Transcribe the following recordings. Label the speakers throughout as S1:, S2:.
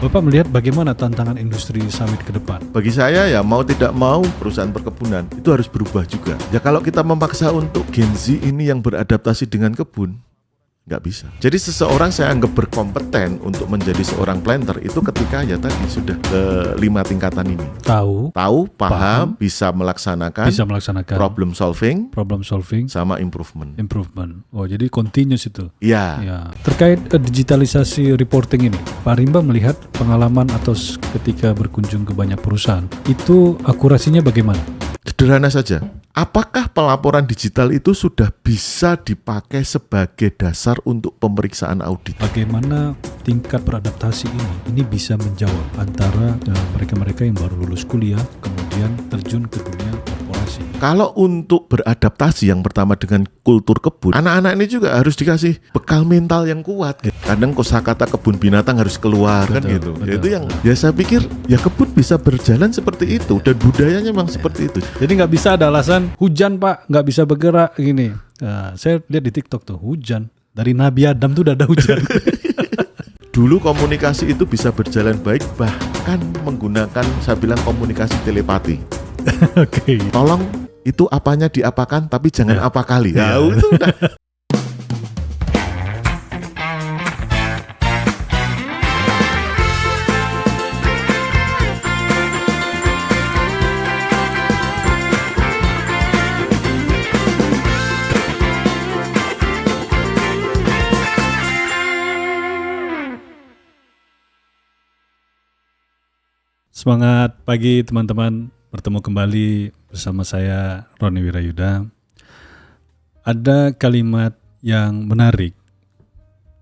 S1: Bapak melihat bagaimana tantangan industri sawit ke depan?
S2: Bagi saya ya mau tidak mau perusahaan perkebunan itu harus berubah juga. Ya kalau kita memaksa untuk Gen Z ini yang beradaptasi dengan kebun, nggak bisa. Jadi seseorang saya anggap berkompeten untuk menjadi seorang planter itu ketika ya tadi sudah ke 5 tingkatan ini.
S1: Tahu,
S2: Paham, bisa melaksanakan problem solving, sama improvement.
S1: Oh, jadi continuous itu.
S2: Iya.
S1: Ya. Terkait digitalisasi reporting ini, Pak Rimba melihat pengalaman atau ketika berkunjung ke banyak perusahaan, itu akurasinya bagaimana?
S2: Sederhana saja. Apakah pelaporan digital itu sudah bisa dipakai sebagai dasar untuk pemeriksaan audit?
S1: Bagaimana tingkat beradaptasi ini bisa menjawab antara mereka-mereka yang baru lulus kuliah kemudian terjun ke dunia korporasi?
S2: Kalau untuk beradaptasi yang pertama dengan kultur kebun, anak-anak ini juga harus dikasih bekal mental yang kuat. Kadang kosakata kebun binatang harus keluar, kan gitu.
S1: Betul.
S2: Itu yang ya saya pikir ya kebun bisa berjalan seperti itu dan budayanya memang seperti itu.
S1: Jadi nggak bisa ada alasan hujan Pak, nggak bisa bergerak gini. Nah, saya lihat di TikTok tuh hujan dari Nabi Adam tuh udah ada hujan.
S2: Dulu komunikasi itu bisa berjalan baik bahkan menggunakan saya bilang komunikasi telepati.
S1: Oke.
S2: Tolong itu apanya diapakan tapi jangan apa kali. Ya itu udah.
S1: Semangat pagi teman-teman, bertemu kembali bersama saya Roni Wirayuda. Ada kalimat yang menarik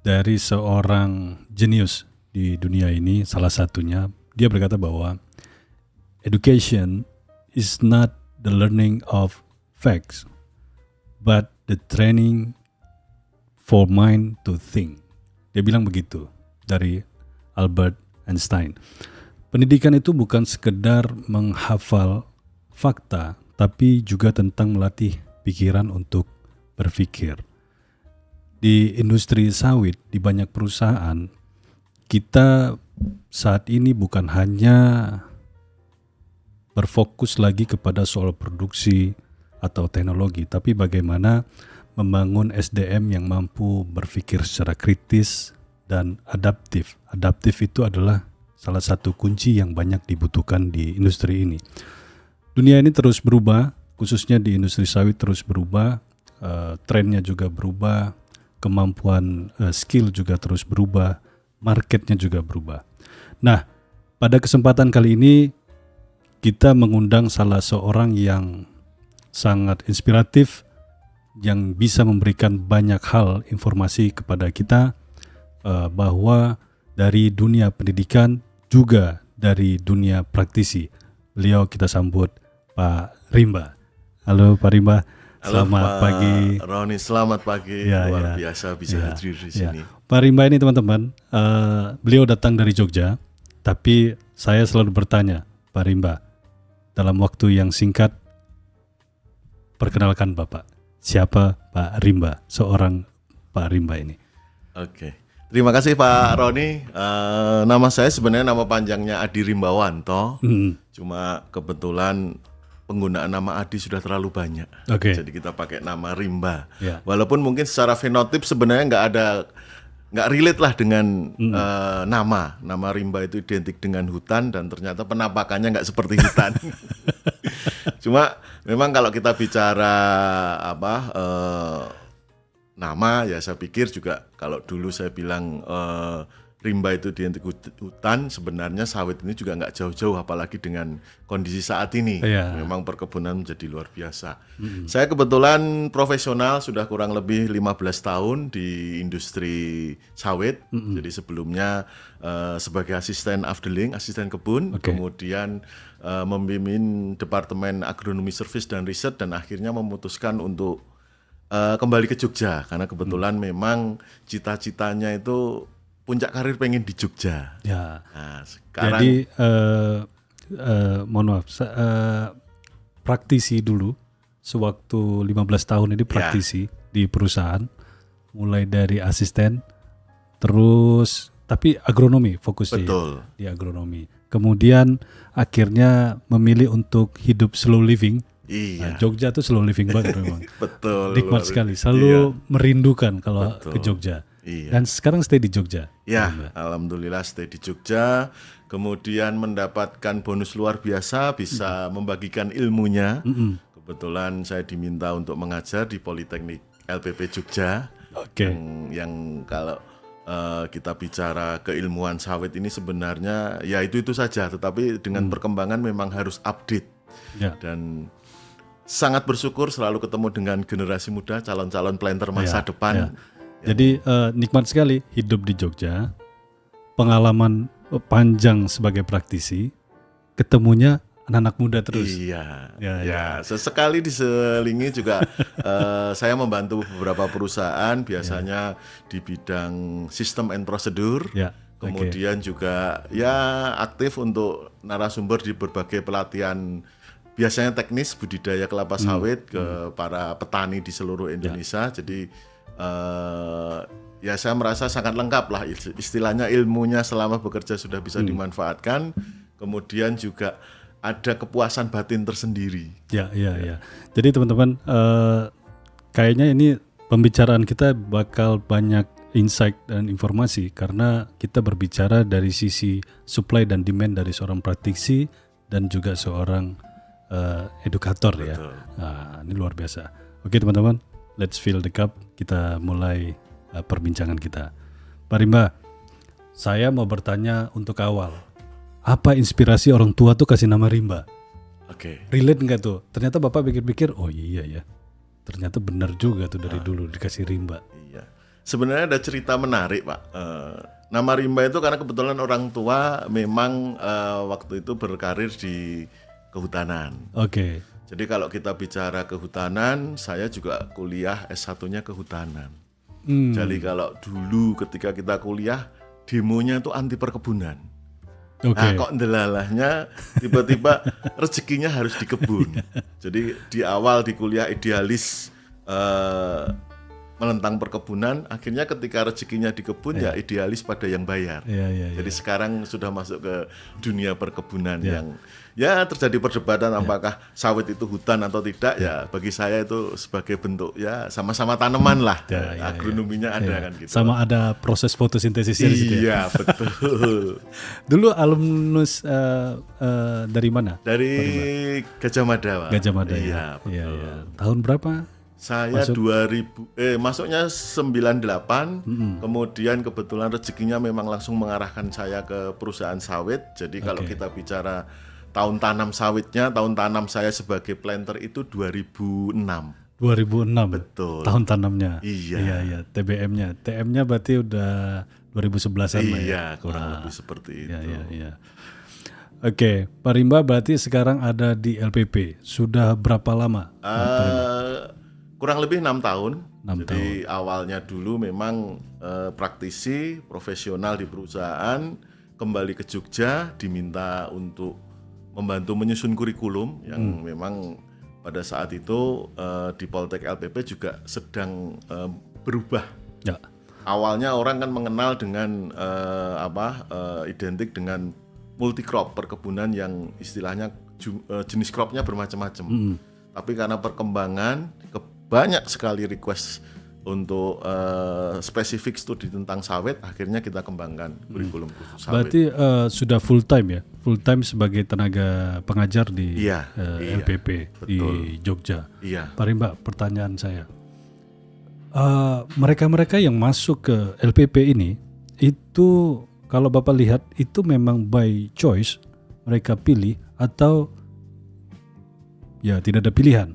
S1: dari seorang jenius di dunia ini, salah satunya dia berkata bahwa education is not the learning of facts, but the training for mind to think. Dia bilang begitu dari Albert Einstein. Pendidikan itu bukan sekedar menghafal fakta, tapi juga tentang melatih pikiran untuk berpikir. Di industri sawit, di banyak perusahaan, kita saat ini bukan hanya berfokus lagi kepada soal produksi atau teknologi, tapi bagaimana membangun SDM yang mampu berpikir secara kritis dan adaptif. Adaptif itu adalah salah satu kunci yang banyak dibutuhkan di industri ini. Dunia ini terus berubah, khususnya di industri sawit terus berubah, trennya juga berubah, kemampuan skill juga terus berubah, marketnya juga berubah. Nah, pada kesempatan kali ini kita mengundang salah seorang yang sangat inspiratif, yang bisa memberikan banyak hal informasi kepada kita bahwa dari dunia pendidikan juga dari dunia praktisi. Beliau kita sambut Pak Rimba. Halo Pak Rimba. Selamat pagi.
S2: Roni, selamat pagi. Luar biasa bisa hadir di sini.
S1: Pak Rimba ini teman-teman, beliau datang dari Jogja, tapi saya selalu bertanya, Pak Rimba, dalam waktu yang singkat, perkenalkan Bapak. Siapa Pak Rimba, seorang Pak Rimba ini?
S2: Oke. Terima kasih Pak Roni. Nama saya sebenarnya nama panjangnya Adi Rimbawanto. Cuma kebetulan penggunaan nama Adi sudah terlalu banyak. Jadi kita pakai nama Rimba. Walaupun mungkin secara fenotip sebenarnya nggak relate lah dengan nama. Nama Rimba itu identik dengan hutan dan ternyata penampakannya nggak seperti hutan. Cuma memang kalau kita bicara nama ya saya pikir juga kalau dulu saya bilang rimba itu identik hutan, sebenarnya sawit ini juga nggak jauh-jauh apalagi dengan kondisi saat ini. Memang perkebunan menjadi luar biasa. Saya kebetulan profesional sudah kurang lebih 15 tahun di industri sawit. Jadi sebelumnya sebagai asisten afdeling, asisten kebun, kemudian memimpin Departemen Agronomi Service dan Riset dan akhirnya memutuskan untuk kembali ke Jogja karena kebetulan memang cita-citanya itu puncak karir pengen di Jogja. Nah, sekarang
S1: jadi mohon maaf, praktisi dulu sewaktu 15 tahun ini praktisi di perusahaan, mulai dari asisten terus tapi agronomi fokusnya.
S2: Betul.
S1: Di agronomi. Kemudian akhirnya memilih untuk hidup slow living.
S2: Iya.
S1: Nah, Jogja tuh slow living banget memang.
S2: Betul.
S1: Nikmat sekali. Selalu merindukan kalau ke Jogja.
S2: Iya.
S1: Dan sekarang stay di Jogja.
S2: Ya, alhamdulillah stay di Jogja. Kemudian mendapatkan bonus luar biasa, bisa membagikan ilmunya. Kebetulan saya diminta untuk mengajar di Politeknik LPP Jogja.
S1: Oke.
S2: Yang kalau kita bicara keilmuan sawit ini sebenarnya ya itu saja, tetapi dengan perkembangan memang harus update.
S1: Ya.
S2: Dan sangat bersyukur selalu ketemu dengan generasi muda, calon-calon planter masa depan.
S1: Jadi nikmat sekali hidup di Jogja, pengalaman panjang sebagai praktisi, ketemunya anak-anak muda terus.
S2: Iya,
S1: Ya.
S2: sesekali diselingi juga saya membantu beberapa perusahaan, biasanya di bidang sistem and prosedur.
S1: Ya.
S2: Kemudian juga ya aktif untuk narasumber di berbagai pelatihan, biasanya teknis budidaya kelapa sawit ke para petani di seluruh Indonesia. Jadi ya saya merasa sangat lengkap lah istilahnya, ilmunya selama bekerja sudah bisa dimanfaatkan. Kemudian juga ada kepuasan batin tersendiri.
S1: Ya. Jadi teman-teman, kayaknya ini pembicaraan kita bakal banyak insight dan informasi karena kita berbicara dari sisi supply dan demand dari seorang praktisi dan juga seorang edukator. Betul. Ya. Nah, ini luar biasa. Oke teman-teman, let's fill the cup. Kita mulai perbincangan kita. Pak Rimba, saya mau bertanya untuk awal. Apa inspirasi orang tua tuh kasih nama Rimba?
S2: Oke.
S1: Relate nggak tuh? Ternyata Bapak pikir-pikir, oh iya ya. Ternyata benar juga tuh dari dulu dikasih Rimba.
S2: Iya. Sebenarnya ada cerita menarik, Pak. Nama Rimba itu karena kebetulan orang tua memang waktu itu berkarir di kehutanan.
S1: Oke.
S2: Jadi kalau kita bicara kehutanan, saya juga kuliah S1-nya kehutanan. Jadi kalau dulu ketika kita kuliah, demonya itu anti perkebunan. Nah kok ndelalahnya tiba-tiba rezekinya harus di kebun. Jadi di awal di kuliah idealis menentang perkebunan, akhirnya ketika rezekinya di kebun ya idealis pada yang bayar. Jadi sekarang sudah masuk ke dunia perkebunan yang ya terjadi perdebatan apakah sawit itu hutan atau tidak. Ya bagi saya itu sebagai bentuk ya sama-sama tanaman lah. Agronominya ada kan gitu.
S1: Sama ada proses fotosintesisnya di situ.
S2: Iya betul.
S1: Dulu alumnus dari mana?
S2: Dari Gajah Mada, Pak.
S1: Gajah Mada.
S2: Iya, betul.
S1: Iya. Tahun berapa?
S2: Saya 2000 masuknya 98, kemudian kebetulan rezekinya memang langsung mengarahkan saya ke perusahaan sawit. Jadi kalau kita bicara tahun tanam sawitnya, tahun tanam saya sebagai planter itu 2006.
S1: 2006.
S2: Betul.
S1: Tahun tanamnya.
S2: Iya.
S1: TBM-nya. TM-nya berarti udah 2011-an lah ya.
S2: Iya, kurang lebih seperti itu.
S1: Iya. Oke, Pak Rimba berarti sekarang ada di LPP. Sudah berapa lama?
S2: Kurang lebih 6 tahun.
S1: 6
S2: Jadi awalnya dulu memang praktisi profesional di perusahaan, kembali ke Jogja diminta untuk membantu menyusun kurikulum yang memang pada saat itu di Poltek LPP juga sedang berubah.
S1: Ya.
S2: Awalnya orang kan mengenal dengan identik dengan multicrop, perkebunan yang istilahnya jenis cropnya bermacam-macam. Tapi karena perkembangan banyak sekali request untuk spesifik studi tentang sawit, akhirnya kita kembangkan kurikulum khusus sawit.
S1: Berarti sudah full time ya? Full time sebagai tenaga pengajar di LPP di Jogja.
S2: Iya.
S1: Pak Rimba, pertanyaan saya. Mereka-mereka yang masuk ke LPP ini, itu kalau Bapak lihat itu memang by choice mereka pilih atau ya tidak ada pilihan?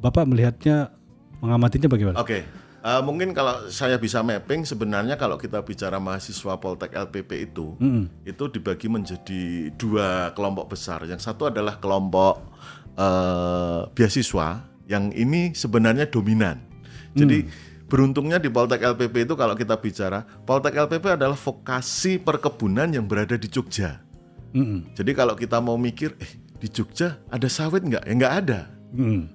S1: Bapak melihatnya, mengamatinya bagaimana?
S2: Oke. Mungkin kalau saya bisa mapping, sebenarnya kalau kita bicara mahasiswa Poltek LPP itu dibagi menjadi 2 kelompok besar. Yang satu adalah kelompok beasiswa, yang ini sebenarnya dominan. Jadi beruntungnya di Poltek LPP itu kalau kita bicara, Poltek LPP adalah vokasi perkebunan yang berada di Jogja. Jadi kalau kita mau mikir, di Jogja ada sawit nggak? Ya nggak ada.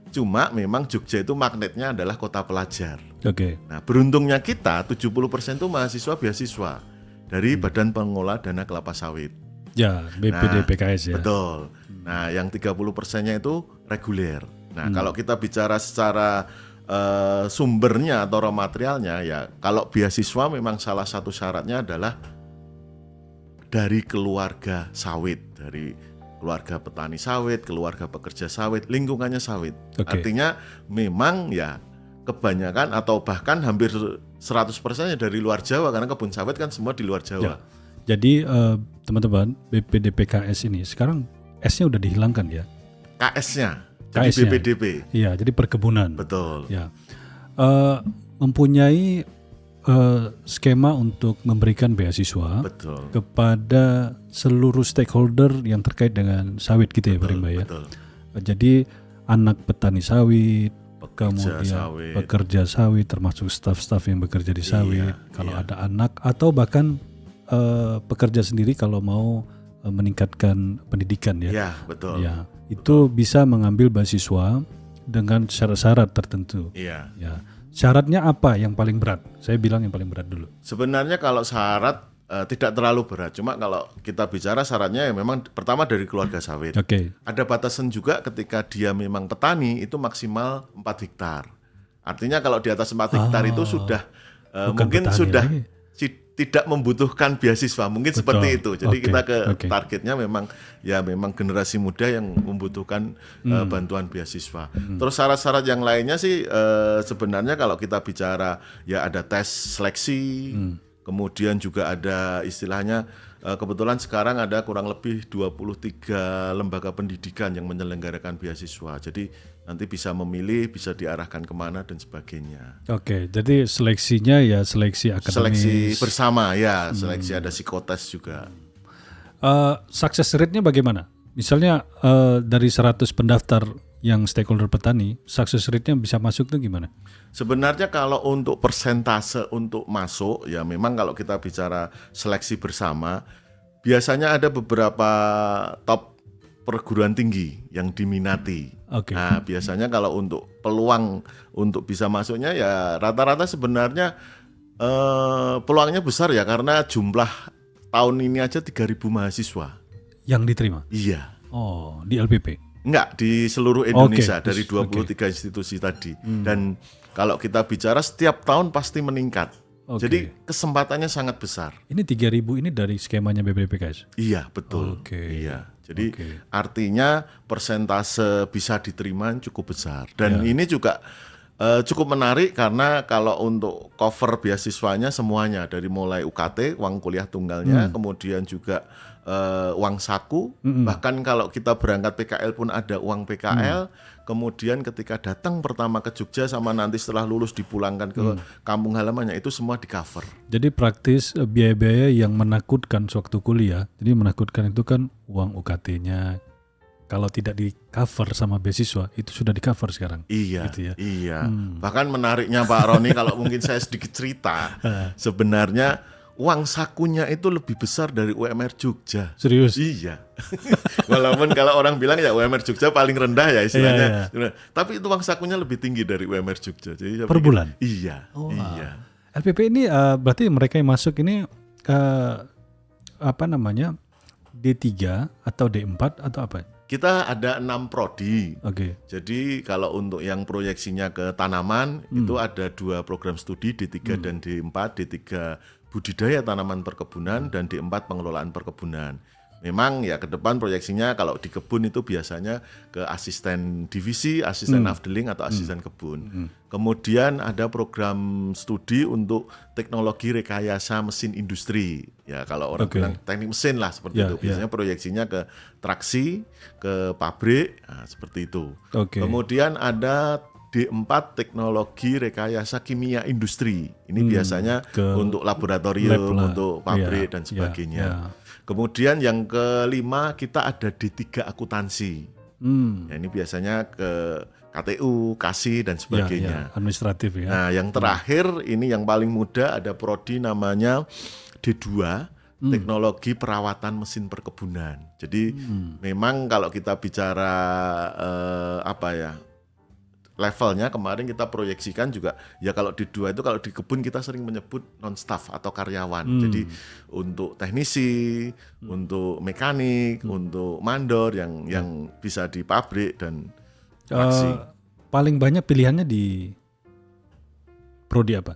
S2: Cuma memang Jogja itu magnetnya adalah kota pelajar.
S1: Oke.
S2: Nah beruntungnya kita 70% itu mahasiswa beasiswa. dari Badan Pengelola Dana Kelapa Sawit.
S1: Ya, BPDPKS ya.
S2: Betul. Nah, yang 30%-nya itu reguler. Nah, kalau kita bicara secara sumbernya atau raw materialnya, ya kalau beasiswa memang salah satu syaratnya adalah dari keluarga sawit, dari keluarga petani sawit, keluarga pekerja sawit, lingkungannya sawit. Artinya memang ya kebanyakan atau bahkan hampir 100% dari luar Jawa, karena kebun sawit kan semua di luar Jawa.
S1: Ya. Jadi teman-teman, BPDPKS ini sekarang S-nya udah dihilangkan ya?
S2: KS-nya, jadi BPDP.
S1: Iya, jadi perkebunan.
S2: Betul.
S1: Ya, mempunyai skema untuk memberikan beasiswa.
S2: Betul.
S1: Kepada seluruh stakeholder yang terkait dengan sawit gitu ya, Pak Rimba ya.
S2: Betul.
S1: Jadi anak petani sawit,
S2: Pekerja
S1: kemudian
S2: sawit.
S1: pekerja sawit, termasuk staf-staf yang bekerja di sawit. Kalau ada anak atau bahkan pekerja sendiri kalau mau meningkatkan pendidikan ya.
S2: Iya, betul.
S1: Ya, itu bisa mengambil beasiswa dengan syarat-syarat tertentu.
S2: Iya.
S1: Ya. Syaratnya apa yang paling berat? Saya bilang yang paling berat dulu.
S2: Sebenarnya kalau syarat tidak terlalu berat, cuma kalau kita bicara syaratnya ya memang pertama dari keluarga sawit.
S1: Oke.
S2: Ada batasan juga ketika dia memang petani itu maksimal 4 hektar. Artinya kalau di atas 4 hektar itu sudah mungkin sudah tidak membutuhkan beasiswa, mungkin seperti itu. Jadi kita ke targetnya memang generasi muda yang membutuhkan bantuan beasiswa. Terus syarat-syarat yang lainnya sih sebenarnya kalau kita bicara ya ada tes seleksi, kemudian juga ada istilahnya kebetulan sekarang ada kurang lebih 23 lembaga pendidikan yang menyelenggarakan beasiswa. Jadi nanti bisa memilih, bisa diarahkan kemana dan sebagainya.
S1: Oke, jadi seleksinya ya seleksi akademis.
S2: Seleksi bersama ya, seleksi ada psikotes juga.
S1: Success rate-nya bagaimana? Misalnya dari 100 pendaftar yang stakeholder petani, success rate-nya bisa masuk tuh gimana?
S2: Sebenarnya kalau untuk persentase untuk masuk, ya memang kalau kita bicara seleksi bersama, biasanya ada beberapa top perguruan tinggi yang diminati. Nah, biasanya kalau untuk peluang untuk bisa masuknya ya rata-rata sebenarnya peluangnya besar ya, karena jumlah tahun ini aja 3.000 mahasiswa yang
S1: diterima.
S2: Iya.
S1: Oh, di LPP?
S2: Enggak, di seluruh Indonesia dari 23 institusi tadi. Dan kalau kita bicara setiap tahun pasti meningkat. Jadi kesempatannya sangat besar.
S1: Ini 3.000 ini dari skemanya BPDPKS?
S2: Iya, betul. Iya. Jadi artinya persentase bisa diterima cukup besar. Dan ini juga cukup menarik karena kalau untuk cover beasiswanya semuanya, dari mulai UKT, uang kuliah tunggalnya, kemudian juga uang saku, bahkan kalau kita berangkat PKL pun ada uang PKL, kemudian ketika datang pertama ke Jogja sama nanti setelah lulus dipulangkan ke kampung halamannya, itu semua di cover.
S1: Jadi praktis biaya-biaya yang menakutkan sewaktu kuliah, jadi menakutkan itu kan uang UKT-nya, kalau tidak di cover sama beasiswa itu sudah di cover sekarang.
S2: Iya,
S1: gitu ya?
S2: Iya. Bahkan menariknya Pak Roni, kalau mungkin saya sedikit cerita, sebenarnya uang sakunya itu lebih besar dari UMR Jogja.
S1: Serius?
S2: Iya. Walaupun kalau orang bilang ya UMR Jogja paling rendah ya istilahnya. Iya. Tapi itu uang sakunya lebih tinggi dari UMR Jogja. Jadi
S1: per bulan?
S2: Iya. Iya.
S1: LPP ini berarti mereka yang masuk ini D3 atau D4 atau apa?
S2: Kita ada 6 prodi. Jadi kalau untuk yang proyeksinya ke tanaman itu ada 2 program studi, D3 dan D4. D3 budidaya tanaman perkebunan dan D4 pengelolaan perkebunan. Memang ya ke depan proyeksinya kalau di kebun itu biasanya ke asisten divisi, asisten afdeling atau asisten kebun. Kemudian ada program studi untuk teknologi rekayasa mesin industri. Ya kalau orang bilang teknik mesin lah seperti itu. Biasanya proyeksinya ke traksi, ke pabrik, nah, seperti itu. Kemudian ada D4 teknologi rekayasa kimia industri. Ini biasanya untuk laboratorium, untuk pabrik dan sebagainya. Kemudian yang kelima kita ada D3 akuntansi. Ya, ini biasanya ke KTU, KASI dan sebagainya.
S1: Administratif ya.
S2: Nah, yang terakhir ini yang paling muda ada prodi namanya D2 teknologi perawatan mesin perkebunan. Jadi memang kalau kita bicara levelnya kemarin kita proyeksikan juga ya kalau di 2 itu, kalau di kebun kita sering menyebut non-staff atau karyawan. Jadi untuk teknisi, untuk mekanik, untuk mandor yang bisa di pabrik dan fraksi.
S1: Paling banyak pilihannya di prodi apa?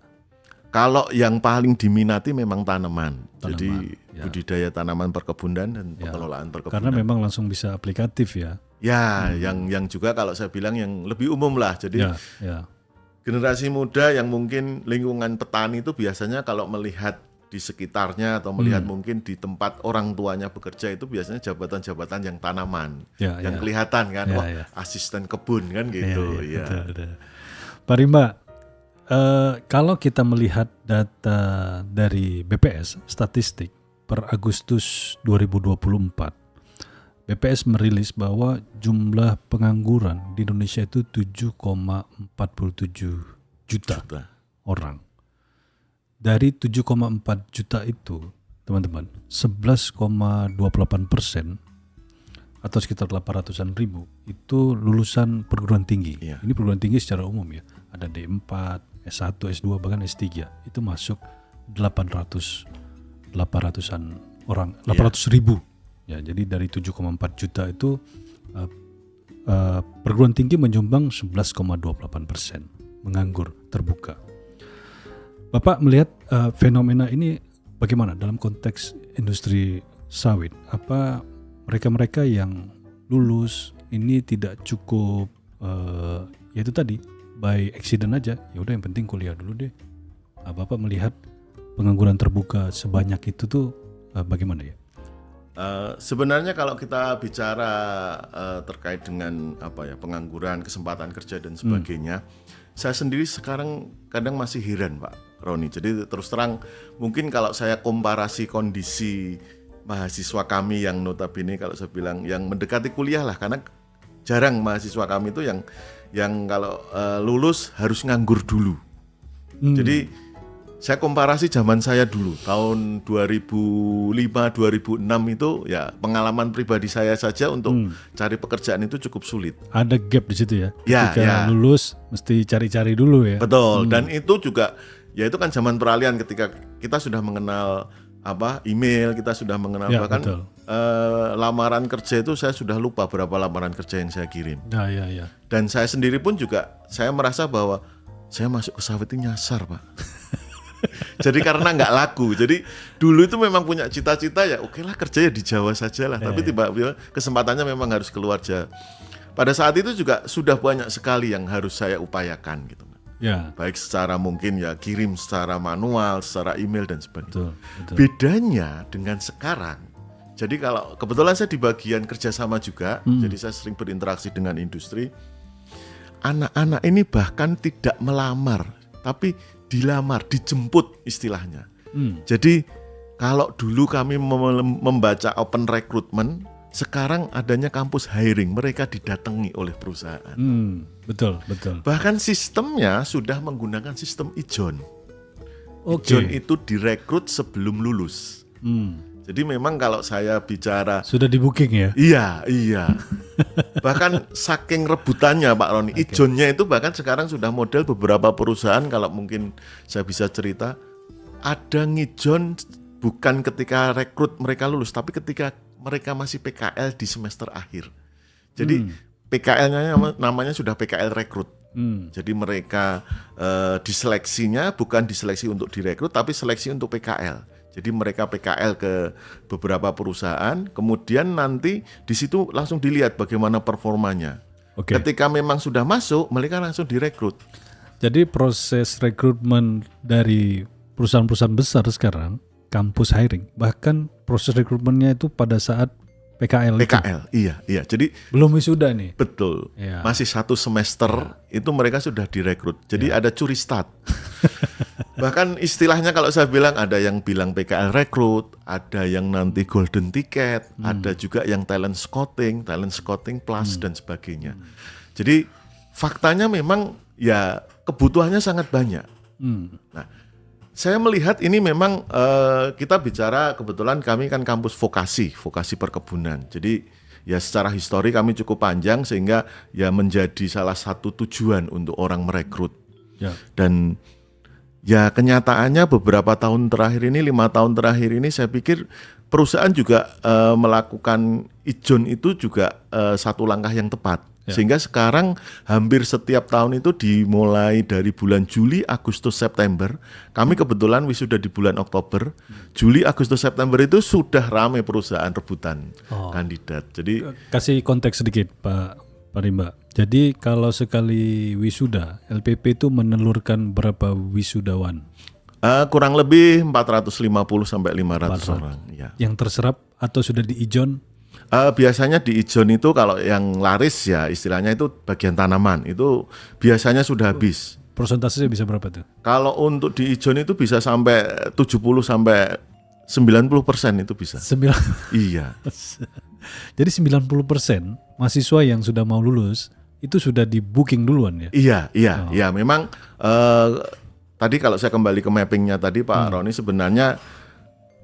S2: Kalau yang paling diminati memang tanaman. Jadi budidaya tanaman perkebunan dan pengelolaan perkebunan.
S1: Karena memang langsung bisa aplikatif ya.
S2: Ya, yang juga kalau saya bilang yang lebih umum lah. Jadi generasi muda yang mungkin lingkungan petani itu biasanya kalau melihat di sekitarnya atau melihat mungkin di tempat orang tuanya bekerja itu biasanya jabatan-jabatan yang tanaman, yang kelihatan kan, asisten kebun kan gitu.
S1: Betul. Pak Rimba, kalau kita melihat data dari BPS statistik per Agustus 2024, BPS merilis bahwa jumlah pengangguran di Indonesia itu 7,47 juta orang. Dari 7,4 juta itu, teman-teman, 11,28% atau sekitar 800-an ribu itu lulusan perguruan tinggi. Ini perguruan tinggi secara umum ya. Ada D4, S1, S2, bahkan S3. Itu masuk 800-an orang, 800 ribu. Ya, jadi dari 7,4 juta itu perguruan tinggi menyumbang 11,28% menganggur terbuka. Bapak melihat fenomena ini bagaimana dalam konteks industri sawit? Apa mereka-mereka yang lulus ini tidak cukup ya itu tadi by accident aja, ya udah yang penting kuliah dulu deh. Bapak melihat pengangguran terbuka sebanyak itu tuh bagaimana ya?
S2: Sebenarnya kalau kita bicara terkait dengan pengangguran, kesempatan kerja dan sebagainya, saya sendiri sekarang kadang masih heran Pak Roni. Jadi terus terang mungkin kalau saya komparasi kondisi mahasiswa kami yang notabene kalau saya bilang yang mendekati kuliah lah, karena jarang mahasiswa kami itu yang kalau lulus harus nganggur dulu. Jadi saya komparasi zaman saya dulu, tahun 2005-2006 itu ya pengalaman pribadi saya saja untuk cari pekerjaan itu cukup sulit.
S1: Ada gap di situ ya? Ketika lulus mesti cari-cari dulu ya?
S2: Betul, dan itu juga, ya itu kan zaman peralihan ketika kita sudah mengenal email, kita sudah mengenal bahkan lamaran kerja itu saya sudah lupa berapa lamaran kerja yang saya kirim. Dan saya sendiri pun juga, saya merasa bahwa saya masuk ke sawit ini nyasar Pak. Jadi karena nggak laku, jadi dulu itu memang punya cita-cita ya oke lah kerja ya di Jawa saja lah, tapi tiba-tiba kesempatannya memang harus keluar Jawa. Pada saat itu juga sudah banyak sekali yang harus saya upayakan gitu, baik secara mungkin ya kirim secara manual, secara email dan sebagainya. Betul. Bedanya dengan sekarang, jadi kalau kebetulan saya di bagian kerjasama juga, jadi saya sering berinteraksi dengan industri. Anak-anak ini bahkan tidak melamar, tapi dilamar, dijemput istilahnya. Jadi kalau dulu kami membaca open recruitment, sekarang adanya kampus hiring, mereka didatangi oleh perusahaan.
S1: Betul.
S2: Bahkan sistemnya sudah menggunakan sistem ijon. Ijon itu direkrut sebelum lulus. Jadi memang kalau saya bicara
S1: sudah di booking ya?
S2: Iya. Bahkan saking rebutannya Pak Roni, ijonnya itu bahkan sekarang sudah model beberapa perusahaan, kalau mungkin saya bisa cerita, ada ngijon bukan ketika rekrut mereka lulus, tapi ketika mereka masih PKL di semester akhir. Jadi PKL-nya namanya sudah PKL rekrut. Jadi mereka diseleksinya bukan diseleksi untuk direkrut, tapi seleksi untuk PKL. Jadi mereka PKL ke beberapa perusahaan, kemudian nanti di situ langsung dilihat bagaimana performanya. Ketika memang sudah masuk, mereka langsung direkrut.
S1: Jadi proses rekrutmen dari perusahaan-perusahaan besar sekarang, kampus hiring, bahkan proses rekrutmennya itu pada saat PKL. Iya. Jadi belum wisuda nih.
S2: Betul. Masih 1 semester itu mereka sudah direkrut. Jadi ada curi start. Bahkan istilahnya kalau saya bilang ada yang bilang PKL rekrut, ada yang nanti golden ticket, ada juga yang talent scouting plus dan sebagainya. Jadi faktanya memang ya kebutuhannya sangat banyak. Nah, saya melihat ini memang kita bicara, kebetulan kami kan kampus vokasi perkebunan. Jadi ya secara histori kami cukup panjang sehingga ya menjadi salah satu tujuan untuk orang merekrut.
S1: Ya.
S2: Dan ya kenyataannya beberapa tahun terakhir ini, 5 tahun terakhir ini saya pikir perusahaan juga melakukan ijon itu juga satu langkah yang tepat. Ya. Sehingga sekarang hampir setiap tahun itu dimulai dari bulan Juli, Agustus, September. Kami kebetulan wisuda di bulan Oktober. Juli, Agustus, September itu sudah ramai perusahaan rebutan kandidat. Jadi
S1: kasih konteks sedikit Pak Rimba. Jadi kalau sekali wisuda, LPP itu menelurkan berapa wisudawan?
S2: Kurang lebih 450 sampai 500 orang. Ya.
S1: Yang terserap atau sudah diijon?
S2: Biasanya di ijon itu kalau yang laris ya istilahnya itu bagian tanaman itu biasanya sudah habis.
S1: Persentasenya bisa berapa tuh?
S2: Kalau untuk di ijon itu bisa sampai 70 sampai 90% itu bisa. Iya.
S1: Jadi 90% mahasiswa yang sudah mau lulus itu sudah di booking duluan ya?
S2: Iya. Memang tadi kalau saya kembali ke mappingnya tadi Pak Roni sebenarnya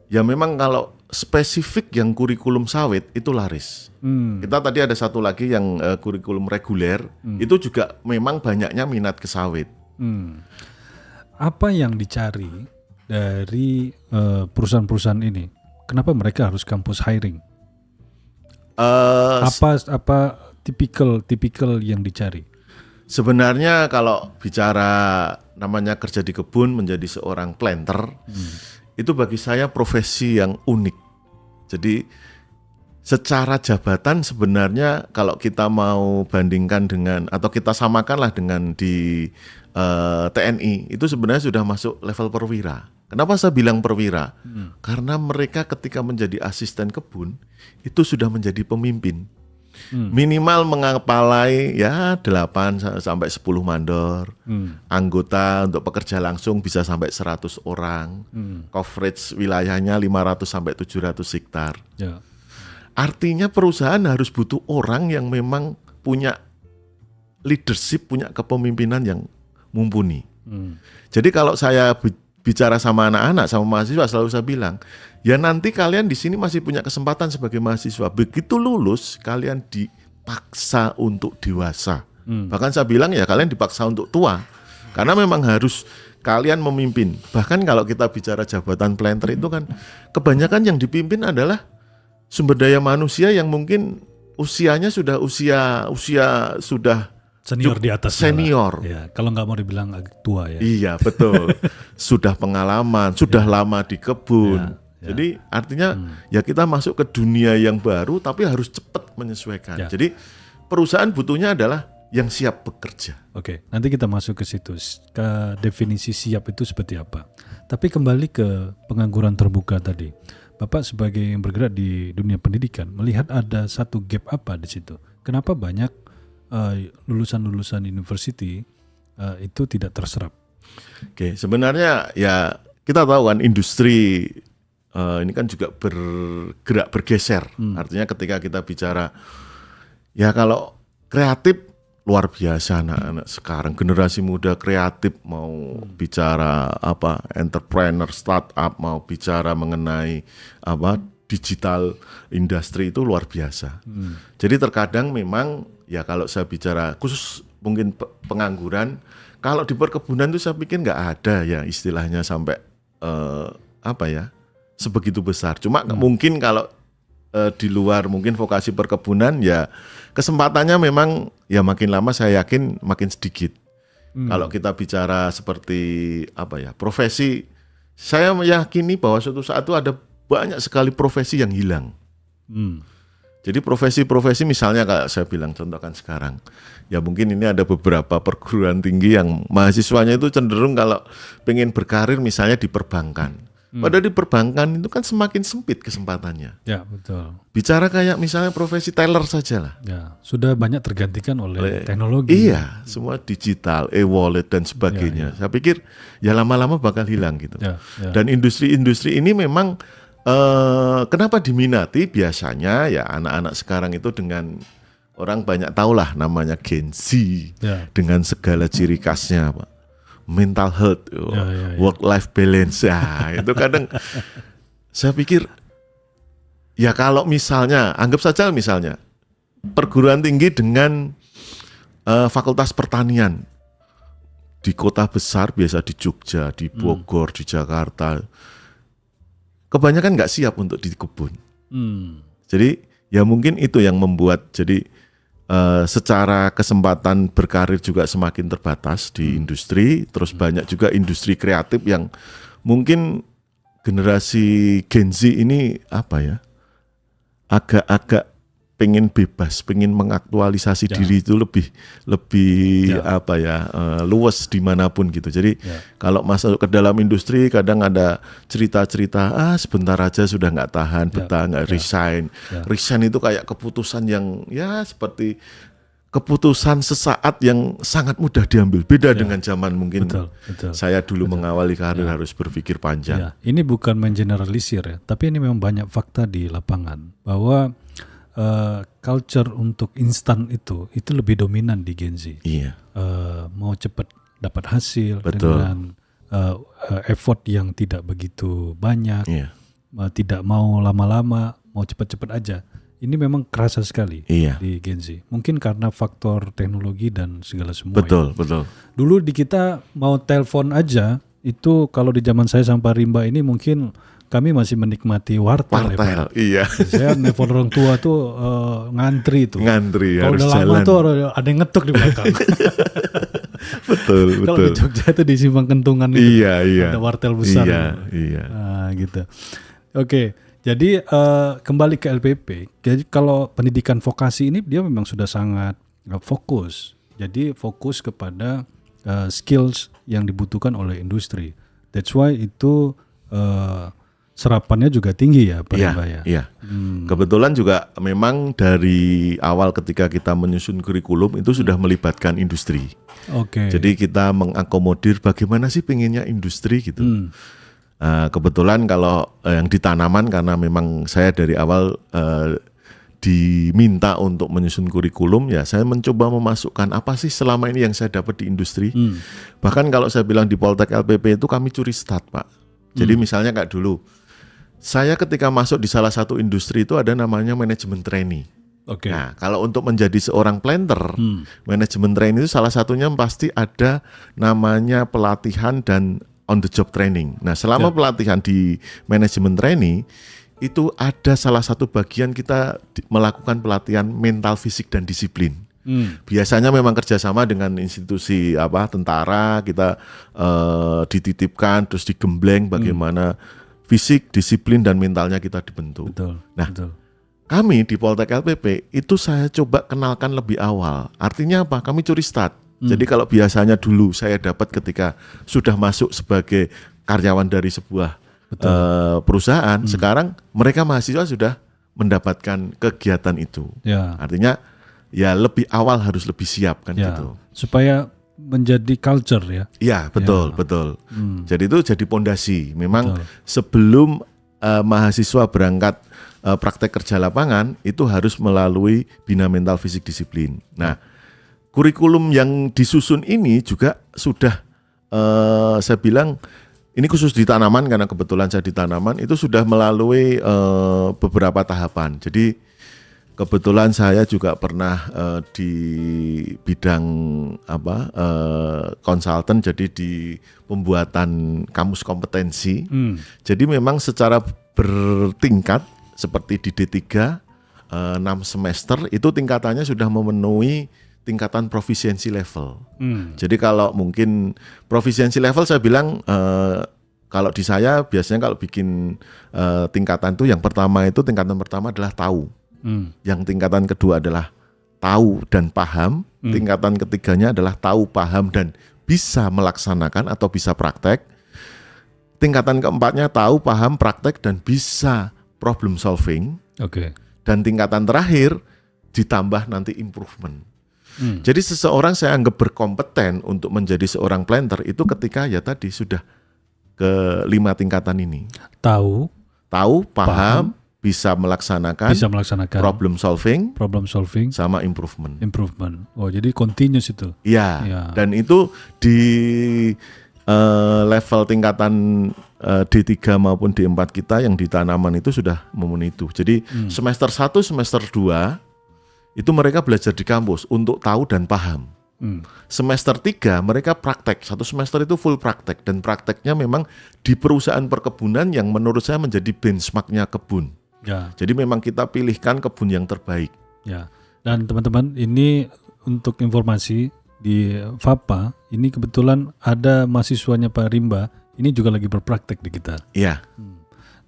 S2: ya memang kalau spesifik yang kurikulum sawit itu laris. Kita tadi ada satu lagi yang kurikulum reguler itu juga memang banyaknya minat ke sawit.
S1: Apa yang dicari dari perusahaan-perusahaan ini? Kenapa mereka harus kampus hiring? Apa tipikal yang dicari?
S2: Sebenarnya kalau bicara namanya kerja di kebun menjadi seorang planter, itu bagi saya profesi yang unik. Jadi secara jabatan sebenarnya kalau kita mau bandingkan dengan atau kita samakanlah dengan di TNI itu sebenarnya sudah masuk level perwira. Kenapa saya bilang perwira? Karena mereka ketika menjadi asisten kebun itu sudah menjadi pemimpin. Minimal mengepalai ya 8 sampai 10 mandor. Anggota untuk pekerja langsung bisa sampai 100 orang. Coverage wilayahnya 500 sampai 700 hektar.
S1: Ya.
S2: Artinya perusahaan harus butuh orang yang memang punya leadership, punya kepemimpinan yang mumpuni. Jadi kalau saya bicara sama anak-anak, sama mahasiswa selalu saya bilang, ya nanti kalian di sini masih punya kesempatan sebagai mahasiswa. Begitu lulus, kalian dipaksa untuk dewasa. Bahkan saya bilang ya kalian dipaksa untuk tua. Karena memang harus kalian memimpin. Bahkan kalau kita bicara jabatan planter itu kan kebanyakan yang dipimpin adalah sumber daya manusia yang mungkin usianya sudah usia sudah
S1: senior di atas
S2: senior.
S1: Ya, kalau nggak mau dibilang agak tua ya.
S2: Iya betul. Sudah pengalaman, sudah lama di kebun. Jadi artinya ya kita masuk ke dunia yang baru tapi harus cepat menyesuaikan. Jadi perusahaan butuhnya adalah yang siap bekerja.
S1: Oke, nanti kita masuk ke situ. Ke definisi siap itu seperti apa. Tapi kembali ke pengangguran terbuka tadi. Bapak sebagai yang bergerak di dunia pendidikan melihat ada satu gap apa di situ. Kenapa banyak lulusan-lulusan university itu tidak terserap?
S2: Oke, sebenarnya ya kita tahu kan industri ini kan juga bergerak bergeser. Artinya ketika kita bicara ya kalau kreatif luar biasa anak-anak sekarang generasi muda kreatif mau bicara apa entrepreneur startup mau bicara mengenai apa digital industri itu luar biasa. Jadi terkadang memang ya kalau saya bicara khusus mungkin pengangguran, kalau di perkebunan itu saya pikir nggak ada ya istilahnya sampai apa ya sebegitu besar. Cuma mungkin kalau di luar mungkin vokasi perkebunan ya kesempatannya memang ya makin lama saya yakin makin sedikit. Kalau kita bicara seperti apa ya profesi, saya meyakini bahwa suatu saat itu ada banyak sekali profesi yang hilang. Jadi profesi-profesi misalnya kalau saya bilang contohkan sekarang, ya mungkin ini ada beberapa perguruan tinggi yang mahasiswanya itu cenderung kalau pengen berkarir misalnya di perbankan. Padahal di perbankan itu kan semakin sempit kesempatannya.
S1: Ya betul.
S2: Bicara kayak misalnya profesi teller saja lah.
S1: Ya sudah banyak tergantikan oleh teknologi.
S2: Iya, semua digital, e-wallet dan sebagainya. Saya pikir ya lama-lama bakal hilang gitu. Dan industri-industri ini memang kenapa diminati biasanya ya anak-anak sekarang itu dengan orang banyak tahulah namanya Gen Z dengan segala ciri khasnya Pak. Mental health, work-life balance, ya itu kadang saya pikir ya kalau misalnya, anggap saja misalnya perguruan tinggi dengan fakultas pertanian di kota besar, biasa di Jogja, di Bogor, di Jakarta, kebanyakan nggak siap untuk di kebun. Jadi ya mungkin itu yang membuat jadi secara kesempatan berkarir juga semakin terbatas di industri. Terus banyak juga industri kreatif yang mungkin generasi Gen Z ini agak-agak pengen bebas, pengen mengaktualisasi diri itu lebih luas dimanapun gitu. Jadi kalau masuk ke dalam industri kadang ada cerita-cerita sebentar aja sudah nggak tahan, betah, nggak resign. Resign itu kayak keputusan yang ya seperti keputusan sesaat yang sangat mudah diambil. Beda dengan zaman mungkin saya dulu mengawali karir harus berpikir panjang.
S1: Ini bukan mengeneralisir ya, tapi ini memang banyak fakta di lapangan bahwa culture untuk instan itu lebih dominan di Gen Z.
S2: Iya.
S1: Mau cepat dapat hasil dengan effort yang tidak begitu banyak. Iya. Tidak mau lama-lama, mau cepat-cepat aja. Ini memang kerasa sekali di Gen Z. Mungkin karena faktor teknologi dan segala semua.
S2: Betul.
S1: Dulu di kita mau telepon aja itu kalau di zaman saya sampai Rimba ini mungkin kami masih menikmati wartel.
S2: Iya.
S1: Saya nelfon orang tua tuh ngantri tuh. Kalau udah lama tuh ada yang ngetuk di belakang.
S2: betul.
S1: Kalau di Jogja itu di Simpang Kentungan itu ada wartel besar.
S2: Iya.
S1: Nah, gitu. Oke, jadi kembali ke LPP. Jadi kalau pendidikan vokasi ini dia memang sudah sangat fokus. Jadi fokus kepada skills yang dibutuhkan oleh industri. That's why itu serapannya juga tinggi ya Pak Rimba ya.
S2: Iya. Kebetulan juga memang dari awal ketika kita menyusun kurikulum itu sudah melibatkan industri. Jadi kita mengakomodir bagaimana sih pengennya industri gitu. Kebetulan kalau yang di tanaman karena memang saya dari awal diminta untuk menyusun kurikulum ya saya mencoba memasukkan apa sih selama ini yang saya dapat di industri. Bahkan kalau saya bilang di Poltek LPP itu kami curi start Pak. Jadi misalnya kayak dulu saya ketika masuk di salah satu industri itu ada namanya manajemen trainee. Nah, kalau untuk menjadi seorang planter, manajemen trainee itu salah satunya pasti ada namanya pelatihan dan on the job training. Nah, selama pelatihan di manajemen trainee itu ada salah satu bagian kita melakukan pelatihan mental, fisik dan disiplin. Biasanya memang kerjasama dengan institusi tentara, kita dititipkan terus digembleng bagaimana fisik, disiplin dan mentalnya kita dibentuk. Betul. Kami di Poltek LPP itu saya coba kenalkan lebih awal. Artinya apa? Kami curi start. Jadi kalau biasanya dulu saya dapat ketika sudah masuk sebagai karyawan dari sebuah perusahaan, sekarang mereka mahasiswa sudah mendapatkan kegiatan itu. Artinya ya lebih awal harus lebih siap kan gitu.
S1: Supaya menjadi culture ya.
S2: Iya, betul. Jadi itu jadi pondasi. Memang sebelum mahasiswa berangkat praktek kerja lapangan itu harus melalui bina mental fisik disiplin. Nah, kurikulum yang disusun ini juga sudah saya bilang ini khusus di tanaman karena kebetulan saya di tanaman itu sudah melalui beberapa tahapan. Jadi kebetulan saya juga pernah di bidang konsultan, jadi di pembuatan kamus kompetensi. Jadi memang secara bertingkat seperti di D3 6 semester itu tingkatannya sudah memenuhi tingkatan profisiensi level. Jadi kalau mungkin profisiensi level saya bilang kalau di saya biasanya kalau bikin tingkatan itu tingkatan pertama adalah tahu. Yang tingkatan kedua adalah tahu dan paham, tingkatan ketiganya adalah tahu, paham dan bisa melaksanakan atau bisa praktek. Tingkatan keempatnya tahu, paham, praktek dan bisa problem solving. Dan tingkatan terakhir ditambah nanti improvement. Jadi seseorang saya anggap berkompeten untuk menjadi seorang planter itu ketika ya tadi sudah ke 5 tingkatan ini. Tahu, paham, bisa melaksanakan problem solving sama improvement.
S1: Oh, jadi continuous itu.
S2: Iya. Dan itu di level tingkatan D3 maupun D4 kita yang di tanaman itu sudah memenuhi itu. Jadi semester 1, semester 2 itu mereka belajar di kampus untuk tahu dan paham. Semester 3 mereka praktek, 1 semester itu full praktek, dan prakteknya memang di perusahaan perkebunan yang menurut saya menjadi benchmarknya kebun.
S1: Ya.
S2: Jadi memang kita pilihkan kebun yang terbaik.
S1: Ya. Dan teman-teman, ini untuk informasi di FAPA, ini kebetulan ada mahasiswanya Pak Rimba, ini juga lagi berpraktek di kita.
S2: Iya.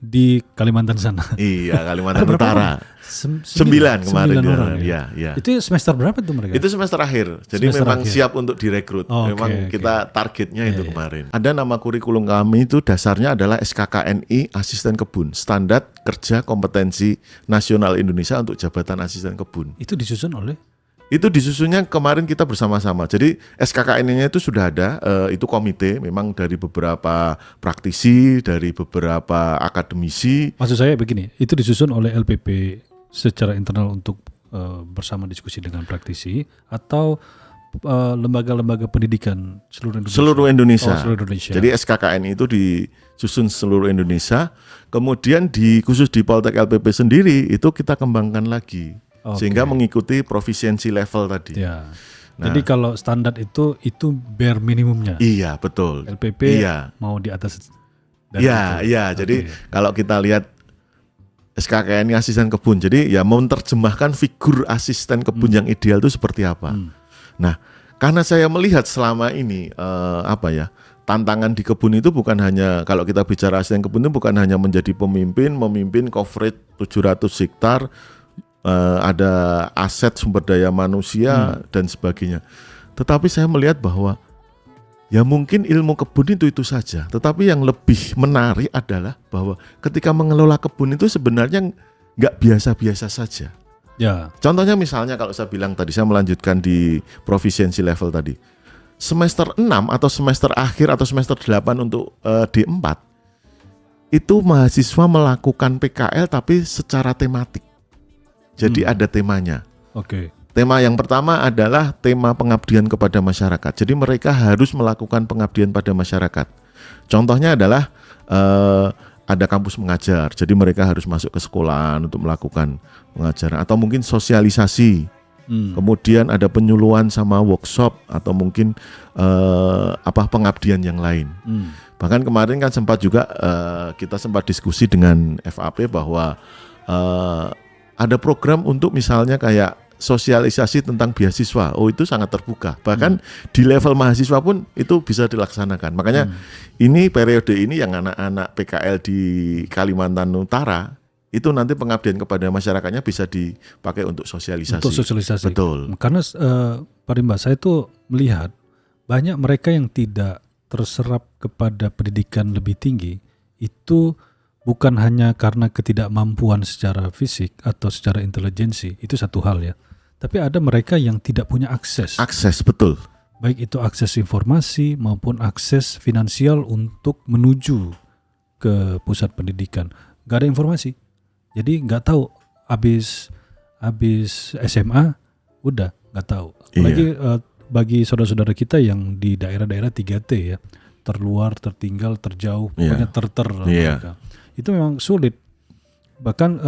S1: Di Kalimantan sana.
S2: Iya, Kalimantan Utara.
S1: 9
S2: kemarin
S1: orang,
S2: ya. Ya.
S1: Itu semester berapa tuh mereka?
S2: Itu semester akhir. Jadi
S1: Semester
S2: memang
S1: akhir.
S2: siap untuk direkrut. Memang kita targetnya itu kemarin. Ada nama kurikulum kami itu dasarnya adalah SKKNI Asisten Kebun, Standar Kerja Kompetensi Nasional Indonesia untuk Jabatan Asisten Kebun.
S1: Itu disusun oleh?
S2: Itu disusunnya kemarin kita bersama-sama. Jadi SKKN-nya itu sudah ada, itu komite memang dari beberapa praktisi, dari beberapa akademisi.
S1: Maksud saya begini, itu disusun oleh LPP secara internal untuk bersama diskusi dengan praktisi, atau lembaga-lembaga pendidikan seluruh Indonesia?
S2: Seluruh Indonesia.
S1: Seluruh Indonesia.
S2: Jadi SKKN itu disusun seluruh Indonesia. Kemudian khusus di Poltek LPP sendiri itu kita kembangkan lagi. Sehingga mengikuti profisiensi level tadi.
S1: Ya. Nah, jadi kalau standar itu bare minimumnya.
S2: Iya, betul.
S1: LPP mau di atas.
S2: Iya, iya. Jadi kalau kita lihat SKKN asisten kebun, jadi ya menerjemahkan figur asisten kebun yang ideal itu seperti apa. Nah, karena saya melihat selama ini tantangan di kebun itu bukan hanya, kalau kita bicara asisten kebun itu bukan hanya menjadi memimpin coverage 700 hektar. Ada aset sumber daya manusia dan sebagainya. Tetapi saya melihat bahwa ya mungkin ilmu kebun itu saja. Tetapi yang lebih menarik adalah bahwa ketika mengelola kebun itu sebenarnya nggak biasa-biasa saja.
S1: Ya.
S2: Contohnya misalnya kalau saya bilang tadi, saya melanjutkan di profisiensi level tadi. Semester 6 atau semester akhir atau semester 8 untuk D4 itu mahasiswa melakukan PKL tapi secara tematik. Jadi ada temanya. Tema yang pertama adalah tema pengabdian kepada masyarakat. Jadi mereka harus melakukan pengabdian pada masyarakat. Contohnya adalah ada kampus mengajar. Jadi mereka harus masuk ke sekolahan untuk melakukan pengajaran atau mungkin sosialisasi. Kemudian ada penyuluhan sama workshop atau mungkin pengabdian yang lain. Bahkan kemarin kan sempat juga kita sempat diskusi dengan FAP bahwa ada program untuk misalnya kayak sosialisasi tentang beasiswa. Itu sangat terbuka. Bahkan di level mahasiswa pun itu bisa dilaksanakan. Makanya ini periode ini yang anak-anak PKL di Kalimantan Utara itu nanti pengabdian kepada masyarakatnya bisa dipakai untuk sosialisasi.
S1: Untuk sosialisasi.
S2: Betul.
S1: Karena Pak Rimba, saya tuh melihat banyak mereka yang tidak terserap kepada pendidikan lebih tinggi itu bukan hanya karena ketidakmampuan secara fisik atau secara intelijensi, itu satu hal ya. Tapi ada mereka yang tidak punya akses.
S2: Akses, betul.
S1: Baik itu akses informasi maupun akses finansial untuk menuju ke pusat pendidikan. Gak ada informasi. Jadi gak tahu habis SMA udah gak tahu. Apalagi bagi saudara-saudara kita yang di daerah-daerah 3T ya, terluar, tertinggal, terjauh, pokoknya terter mereka. Itu memang sulit. Bahkan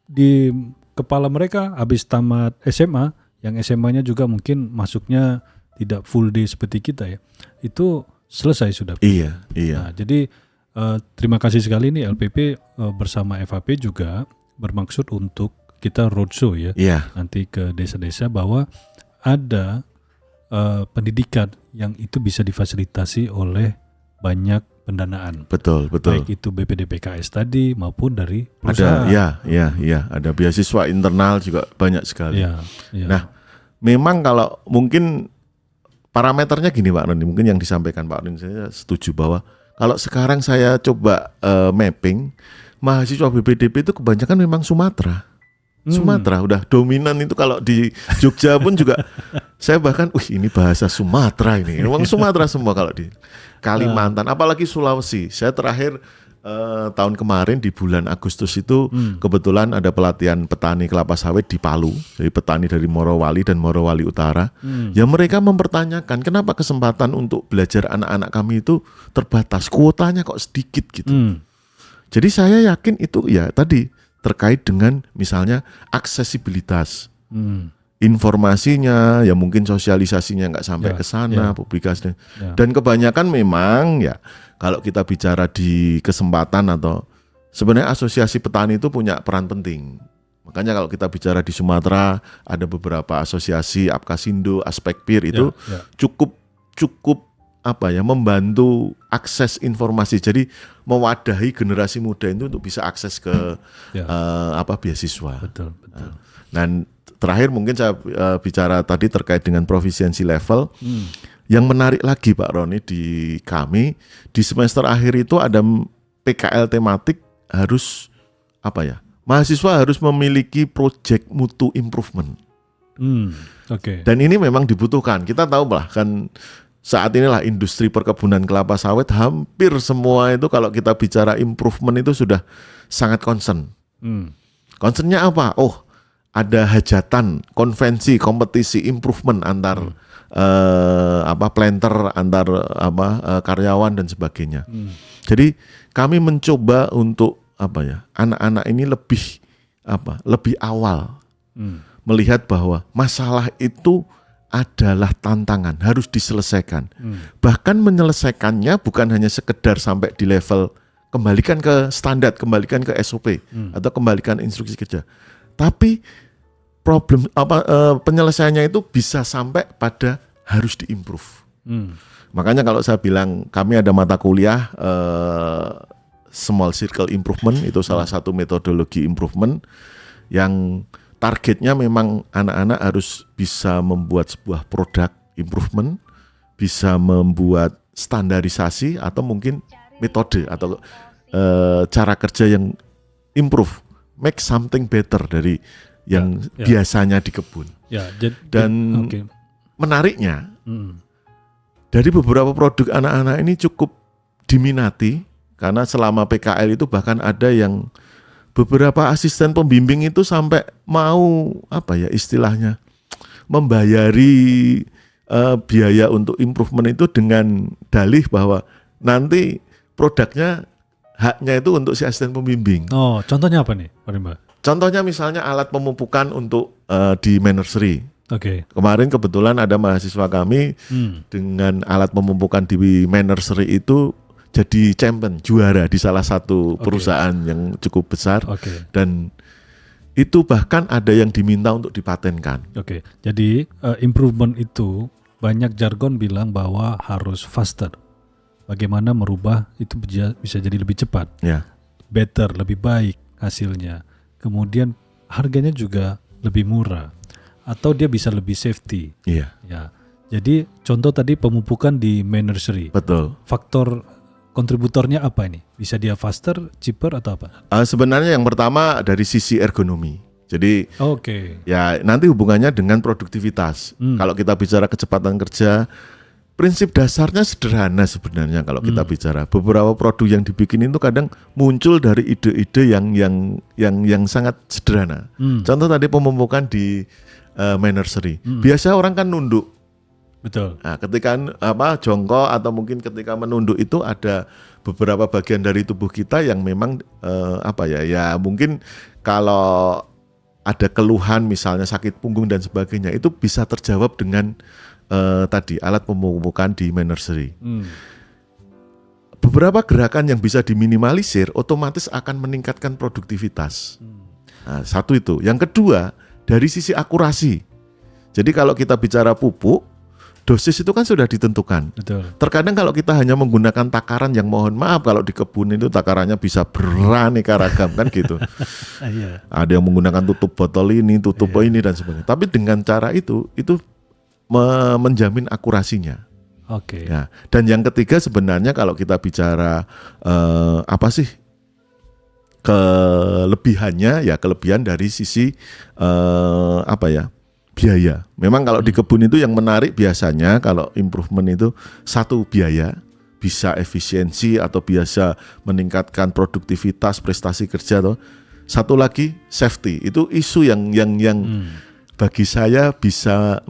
S1: di kepala mereka habis tamat SMA, yang SMA-nya juga mungkin masuknya tidak full day seperti kita ya, itu selesai sudah.
S2: Iya.
S1: Nah, jadi terima kasih sekali nih LPP bersama FAP juga bermaksud untuk kita roadshow ya, nanti ke desa-desa bahwa ada pendidikan yang itu bisa difasilitasi oleh banyak pendanaan. Betul. Baik itu BPD PKS tadi maupun dari perusahaan.
S2: Ada beasiswa internal juga banyak sekali. Nah, memang kalau mungkin parameternya gini Pak Roni, mungkin yang disampaikan Pak Roni saya setuju bahwa kalau sekarang saya coba mapping, mahasiswa BPDP itu kebanyakan memang Sumatera. Sumatera udah dominan itu. Kalau di Jogja pun juga saya bahkan ini bahasa Sumatera ini. Memang Sumatera semua kalau di Kalimantan, apalagi Sulawesi. Saya terakhir tahun kemarin di bulan Agustus itu kebetulan ada pelatihan petani kelapa sawit di Palu. Jadi petani dari Morowali dan Morowali Utara. Ya mereka mempertanyakan kenapa kesempatan untuk belajar anak-anak kami itu terbatas, kuotanya kok sedikit gitu. Jadi saya yakin itu ya tadi terkait dengan misalnya aksesibilitas. Informasinya ya mungkin sosialisasinya nggak sampai ke sana, publikasi. Dan kebanyakan memang ya kalau kita bicara di kesempatan atau sebenarnya asosiasi petani itu punya peran penting. Makanya kalau kita bicara di Sumatera ada beberapa asosiasi, Apkasindo, Aspekpir itu cukup apa ya, membantu akses informasi. Jadi mewadahi generasi muda itu untuk bisa akses ke beasiswa.
S1: Betul.
S2: Dan terakhir mungkin saya bicara tadi terkait dengan proficiency level. Yang menarik lagi Pak Roni di kami di semester akhir itu ada PKL tematik, harus apa ya? Mahasiswa harus memiliki project mutu improvement. Dan ini memang dibutuhkan. Kita tahu bahkan saat inilah industri perkebunan kelapa sawit hampir semua itu kalau kita bicara improvement itu sudah sangat concern. Concernnya apa? Oh, ada hajatan, konvensi, kompetisi improvement antar planter, antar karyawan dan sebagainya. Jadi kami mencoba untuk anak-anak ini lebih awal melihat bahwa masalah itu adalah tantangan, harus diselesaikan. Bahkan menyelesaikannya bukan hanya sekedar sampai di level kembalikan ke standar, kembalikan ke SOP atau kembalikan instruksi kerja. Tapi penyelesaiannya itu bisa sampai pada harus diimprove. Makanya kalau saya bilang kami ada mata kuliah small circle improvement, itu salah satu metodologi improvement yang targetnya memang anak-anak harus bisa membuat sebuah produk improvement, bisa membuat standarisasi atau mungkin metode atau cara kerja yang improve, make something better dari yang biasanya di kebun. Dan menariknya dari beberapa produk anak-anak ini cukup diminati karena selama PKL itu bahkan ada yang beberapa asisten pembimbing itu sampai mau istilahnya membayari biaya untuk improvement itu dengan dalih bahwa nanti produknya haknya itu untuk si asisten pembimbing.
S1: Oh, contohnya apa nih, Pak Rimba?
S2: Contohnya misalnya alat pemupukan untuk di nursery.
S1: Kemarin
S2: kebetulan ada mahasiswa kami dengan alat pemupukan di nursery itu jadi champion, juara di salah satu perusahaan yang cukup besar. Dan itu bahkan ada yang diminta untuk dipatenkan.
S1: Jadi improvement itu banyak jargon bilang bahwa harus faster. Bagaimana merubah itu bisa jadi lebih cepat, better, lebih baik hasilnya. Kemudian harganya juga lebih murah, atau dia bisa lebih safety. Jadi contoh tadi pemupukan di nursery.
S2: Betul.
S1: Faktor kontributornya apa ini? Bisa dia faster, cheaper atau apa?
S2: Sebenarnya yang pertama dari sisi ergonomi. Jadi ya nanti hubungannya dengan produktivitas. Kalau kita bicara kecepatan kerja, prinsip dasarnya sederhana sebenarnya kalau kita bicara. Beberapa produk yang dibikin itu kadang muncul dari ide-ide yang sangat sederhana. Contoh tadi pemupukan di nursery. Biasa orang kan nunduk.
S1: Betul.
S2: Nah, ketika jongkok atau mungkin ketika menunduk itu ada beberapa bagian dari tubuh kita yang memang mungkin kalau ada keluhan misalnya sakit punggung dan sebagainya itu bisa terjawab dengan tadi alat pemupukan di nursery. Beberapa gerakan yang bisa diminimalisir otomatis akan meningkatkan produktivitas. Nah, satu itu. Yang kedua dari sisi akurasi. Jadi kalau kita bicara pupuk, dosis itu kan sudah ditentukan.
S1: Betul.
S2: Terkadang kalau kita hanya menggunakan takaran yang mohon maaf kalau di kebun itu takarannya bisa beraneka ragam kan gitu. Ada yang menggunakan tutup botol ini, tutup ini dan sebagainya. Tapi dengan cara itu menjamin akurasinya. Ya. Dan yang ketiga sebenarnya kalau kita bicara kelebihannya ya kelebihan dari sisi biaya. Memang kalau di kebun itu yang menarik biasanya kalau improvement itu satu biaya, bisa efisiensi atau biasa meningkatkan produktivitas, prestasi kerja atau satu lagi safety. Itu isu yang bagi saya bisa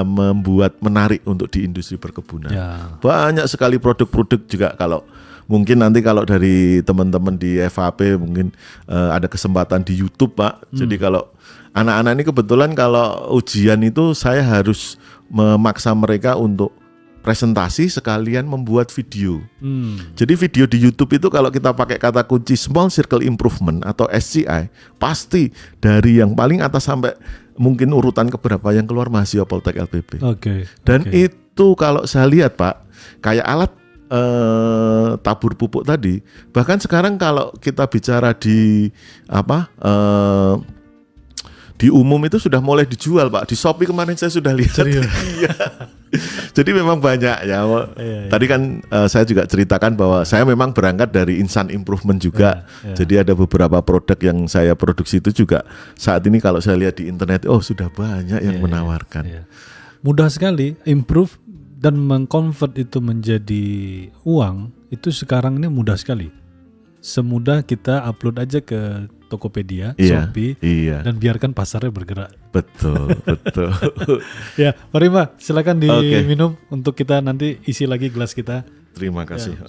S2: membuat menarik untuk di industri perkebunan. Banyak sekali produk-produk juga kalau mungkin nanti kalau dari teman-teman di FHP mungkin ada kesempatan di YouTube Pak. Jadi kalau anak-anak ini kebetulan kalau ujian itu saya harus memaksa mereka untuk presentasi sekalian membuat video. Jadi video di YouTube itu kalau kita pakai kata kunci Small Circle Improvement atau SCI, pasti dari yang paling atas sampai mungkin urutan keberapa yang keluar mahasiswa Poltek LPB. Dan itu kalau saya lihat Pak, kayak alat tabur pupuk tadi, bahkan sekarang kalau kita bicara di di umum itu sudah mulai dijual Pak. Di Shopee kemarin saya sudah lihat. Iya. Jadi memang banyak ya. Tadi kan saya juga ceritakan bahwa saya memang berangkat dari Insan Improvement juga. Jadi ada beberapa produk yang saya produksi itu juga saat ini kalau saya lihat di internet, sudah banyak yang menawarkan.
S1: Mudah sekali improve dan mengkonvert itu menjadi uang, itu sekarang ini mudah sekali. Semudah kita upload aja ke Tokopedia, Shopee, dan biarkan pasarnya bergerak.
S2: Betul.
S1: Ya, mari Pak, silakan diminum untuk kita nanti isi lagi gelas kita.
S2: Terima kasih.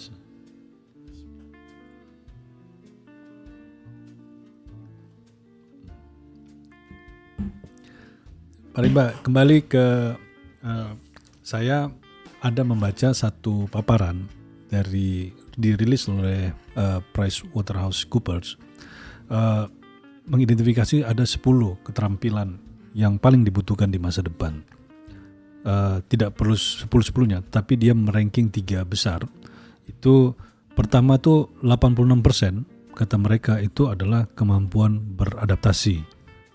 S1: Mari Mbak, kembali ke saya ada membaca satu paparan dirilis oleh PricewaterhouseCoopers. Mengidentifikasi ada 10 keterampilan yang paling dibutuhkan di masa depan. Tidak perlu 10-10-nya, tapi dia meranking 3 besar. Itu pertama tuh 86% kata mereka itu adalah kemampuan beradaptasi.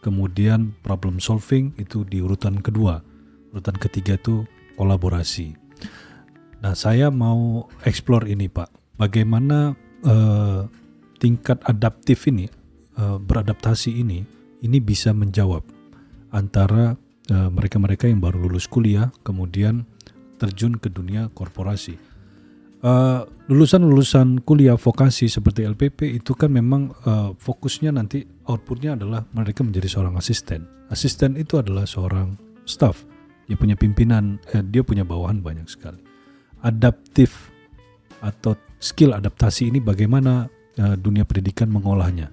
S1: Kemudian problem solving itu di urutan kedua. Urutan ketiga itu kolaborasi. Nah, saya mau explore ini Pak. Bagaimana tingkat adaptif ini, beradaptasi ini bisa menjawab antara mereka-mereka yang baru lulus kuliah kemudian terjun ke dunia korporasi. Lulusan kuliah vokasi seperti LPP itu kan memang fokusnya nanti outputnya adalah mereka menjadi seorang asisten. Asisten itu adalah seorang staff. Dia punya pimpinan, dia punya bawahan banyak sekali. Adaptif atau skill adaptasi ini bagaimana dunia pendidikan mengolahnya?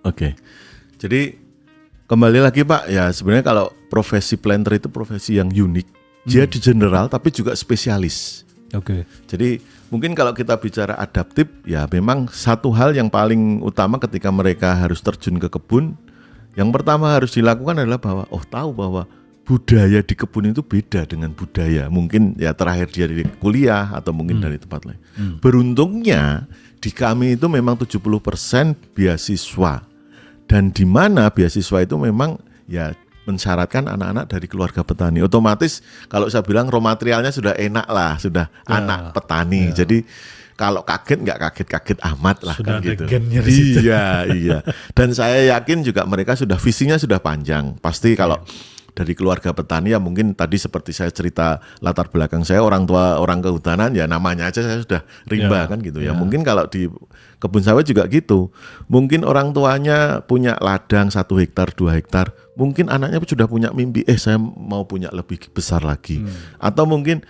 S2: Oke. Jadi kembali lagi Pak, ya sebenarnya kalau profesi planter itu profesi yang unik. Dia di general tapi juga spesialis. Jadi mungkin kalau kita bicara adaptif, ya memang satu hal yang paling utama ketika mereka harus terjun ke kebun, yang pertama harus dilakukan adalah tahu bahwa budaya di kebun itu beda dengan budaya mungkin ya terakhir dia di kuliah atau mungkin dari tempat lain. Beruntungnya di kami itu memang 70% beasiswa, dan di mana beasiswa itu memang ya mensyaratkan anak-anak dari keluarga petani. Otomatis kalau saya bilang raw materialnya sudah enak lah, sudah anak petani. Jadi kalau kaget nggak kaget-kaget amat lah
S1: sudah
S2: kan
S1: ada
S2: gitu.
S1: gennya di situ.
S2: Iya. Dan saya yakin juga mereka sudah visinya sudah panjang. Pasti kalau dari keluarga petani ya mungkin tadi seperti saya cerita latar belakang saya orang tua orang kehutanan, ya namanya aja saya sudah rimba kan gitu ya. Mungkin kalau di kebun sawit juga gitu. Mungkin orang tuanya punya ladang 1 hektar 2 hektar. Mungkin anaknya sudah punya mimpi, saya mau punya lebih besar lagi. Atau mungkin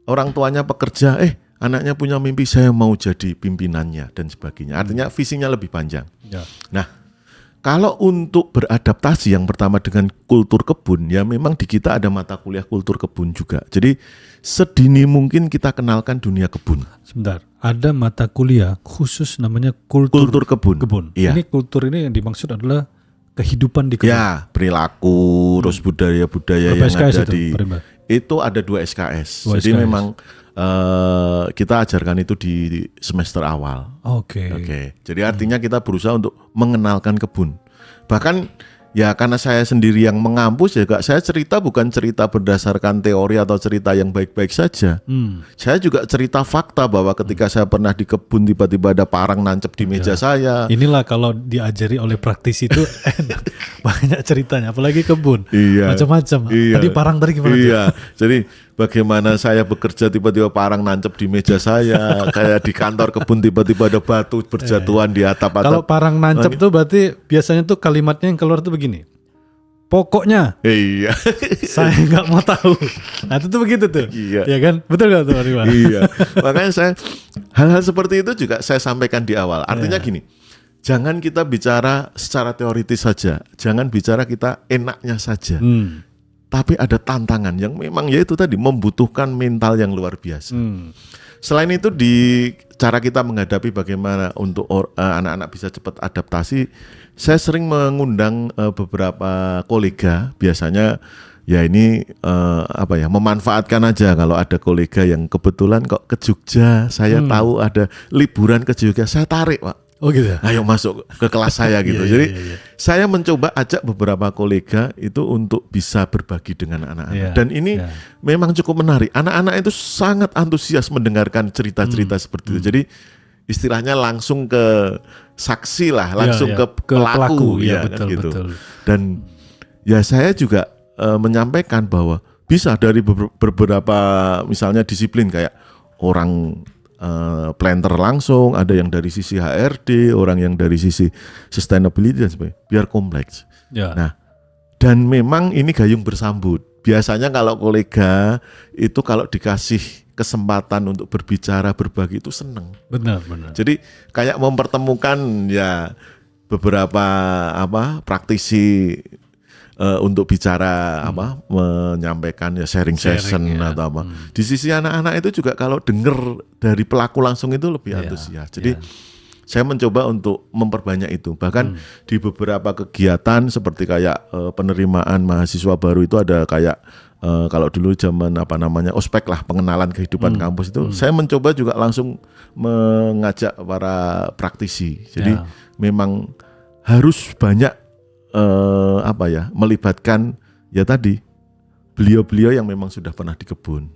S2: orang tuanya pekerja, anaknya punya mimpi saya mau jadi pimpinannya dan sebagainya. Artinya visinya lebih panjang. Nah, kalau untuk beradaptasi yang pertama dengan kultur kebun, ya memang di kita ada mata kuliah kultur kebun juga. Jadi sedini mungkin kita kenalkan dunia kebun.
S1: Sebentar, ada mata kuliah khusus namanya kultur kebun.
S2: Iya.
S1: Ini kultur ini yang dimaksud adalah kehidupan di kebun.
S2: Ya, perilaku, terus budaya-budaya yang
S1: SKS
S2: ada itu ada 2 SKS. Jadi SKS. Memang kita ajarkan itu di semester awal. Oke. Jadi artinya kita berusaha untuk mengenalkan kebun. Bahkan ya karena saya sendiri yang mengampus, juga saya cerita bukan cerita berdasarkan teori atau cerita yang baik-baik saja. Saya juga cerita fakta bahwa ketika saya pernah di kebun tiba-tiba ada parang nancep di meja saya.
S1: Inilah kalau diajari oleh praktisi itu enak. Banyak ceritanya, apalagi kebun. Macam-macam. Tadi parang tadi gimana?
S2: Jadi bagaimana saya bekerja tiba-tiba parang nancep di meja saya, kayak di kantor kebun tiba-tiba ada batu berjatuhan di atap-atap.
S1: Kalau parang nancep tuh berarti biasanya tuh kalimatnya yang keluar tuh begini. pokoknya
S2: Iya.
S1: saya nggak mau tahu. Nah itu tuh begitu tuh.
S2: Iya.
S1: Ya kan, betul nggak tuh Pak Ridwan?
S2: Iya. Makanya saya hal-hal seperti itu juga saya sampaikan di awal. Artinya gini, jangan kita bicara secara teoritis saja, jangan bicara kita enaknya saja. Tapi ada tantangan yang memang yaitu tadi membutuhkan mental yang luar biasa. Selain itu di cara kita menghadapi bagaimana untuk anak-anak bisa cepat adaptasi, saya sering mengundang beberapa kolega, biasanya ya ini memanfaatkan aja kalau ada kolega yang kebetulan kok ke Jogja, saya tahu ada liburan ke Jogja, saya tarik Pak.
S1: Oh gitu.
S2: Ayo masuk ke kelas saya gitu. Jadi saya mencoba ajak beberapa kolega itu untuk bisa berbagi dengan anak-anak. Dan ini memang cukup menarik. Anak-anak itu sangat antusias mendengarkan cerita-cerita seperti itu. Jadi istilahnya langsung ke saksi lah, langsung ke pelaku ya betul, kan gitu. Betul. Dan ya saya juga menyampaikan bahwa bisa dari beberapa misalnya disiplin kayak orang planter langsung, ada yang dari sisi HRD, orang yang dari sisi sustainability dan sebagainya, biar kompleks. Nah, dan memang ini gayung bersambut. Biasanya kalau kolega itu kalau dikasih kesempatan untuk berbicara, berbagi itu seneng.
S1: Benar.
S2: Jadi kayak mempertemukan ya beberapa praktisi untuk bicara menyampaikan ya sharing session atau apa. Di sisi anak-anak itu juga kalau dengar dari pelaku langsung itu lebih antusias. Jadi saya mencoba untuk memperbanyak itu. Bahkan di beberapa kegiatan seperti kayak penerimaan mahasiswa baru itu ada kayak kalau dulu zaman ospek lah, pengenalan kehidupan kampus itu saya mencoba juga langsung mengajak para praktisi. Jadi memang harus banyak melibatkan ya tadi beliau-beliau yang memang sudah pernah di kebun.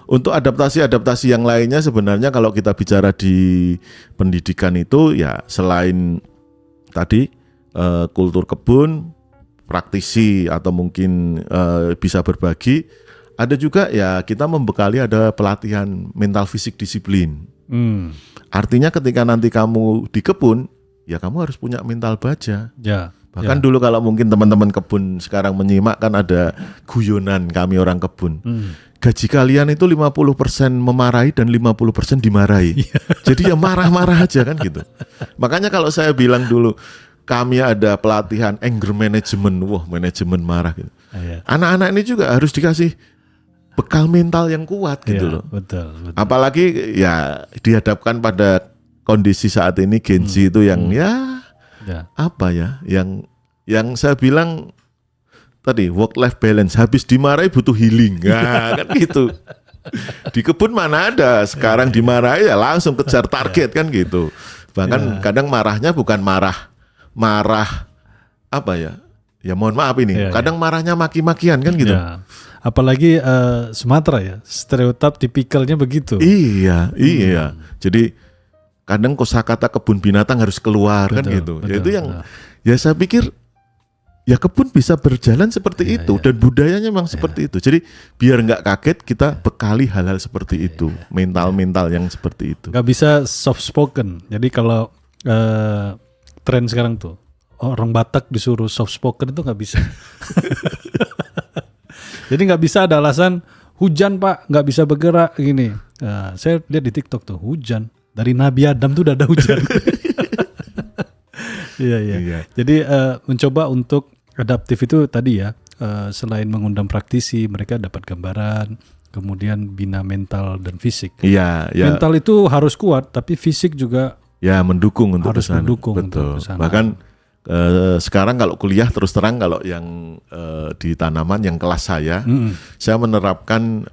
S2: Untuk adaptasi yang lainnya sebenarnya kalau kita bicara di pendidikan itu ya selain tadi kultur kebun, praktisi atau mungkin bisa berbagi, ada juga ya kita membekali ada pelatihan mental fisik disiplin. Artinya ketika nanti kamu di kebun, ya kamu harus punya mental baja. Bahkan dulu kalau mungkin teman-teman kebun sekarang menyimak kan ada guyonan kami orang kebun. Gaji kalian itu 50% memarahi dan 50% dimarahi. Jadi ya marah-marah aja kan gitu. Makanya kalau saya bilang dulu kami ada pelatihan anger management, manajemen marah gitu. Anak-anak ini juga harus dikasih bekal mental yang kuat gitu loh. Betul. Apalagi ya dihadapkan pada kondisi saat ini Gen Z itu yang yang saya bilang tadi work life balance, habis dimarahi butuh healing. Kan gitu. Di kebun mana ada sekarang dimarahi ya langsung kejar target kan gitu. Bahkan kadang marahnya bukan marah ya mohon maaf ini. Kadang marahnya maki-makian kan gitu.
S1: Apalagi Sumatera ya, stereotip tipikalnya begitu.
S2: Iya. Jadi kadang kosakata kebun binatang harus keluar kan gitu. Itu yang ya saya pikir ya kebun bisa berjalan seperti itu dan budayanya memang seperti itu. Jadi biar nggak kaget kita bekali hal-hal seperti itu, mental yang seperti itu.
S1: Nggak bisa soft spoken. Jadi kalau tren sekarang tuh orang Batak disuruh soft spoken itu nggak bisa. Jadi nggak bisa ada alasan hujan Pak, nggak bisa bergerak gini. Saya lihat di TikTok tuh hujan. Dari Nabi Adam tuh udah ada hujan. Iya. Jadi mencoba untuk adaptif itu tadi ya, selain mengundang praktisi, mereka dapat gambaran, kemudian bina mental dan fisik. Iya. Mental itu harus kuat, tapi fisik juga
S2: mendukung untuk
S1: harus
S2: kesana.
S1: Mendukung.
S2: Betul. Untuk kesana. Bahkan sekarang kalau kuliah terus terang kalau yang di tanaman yang kelas saya menerapkan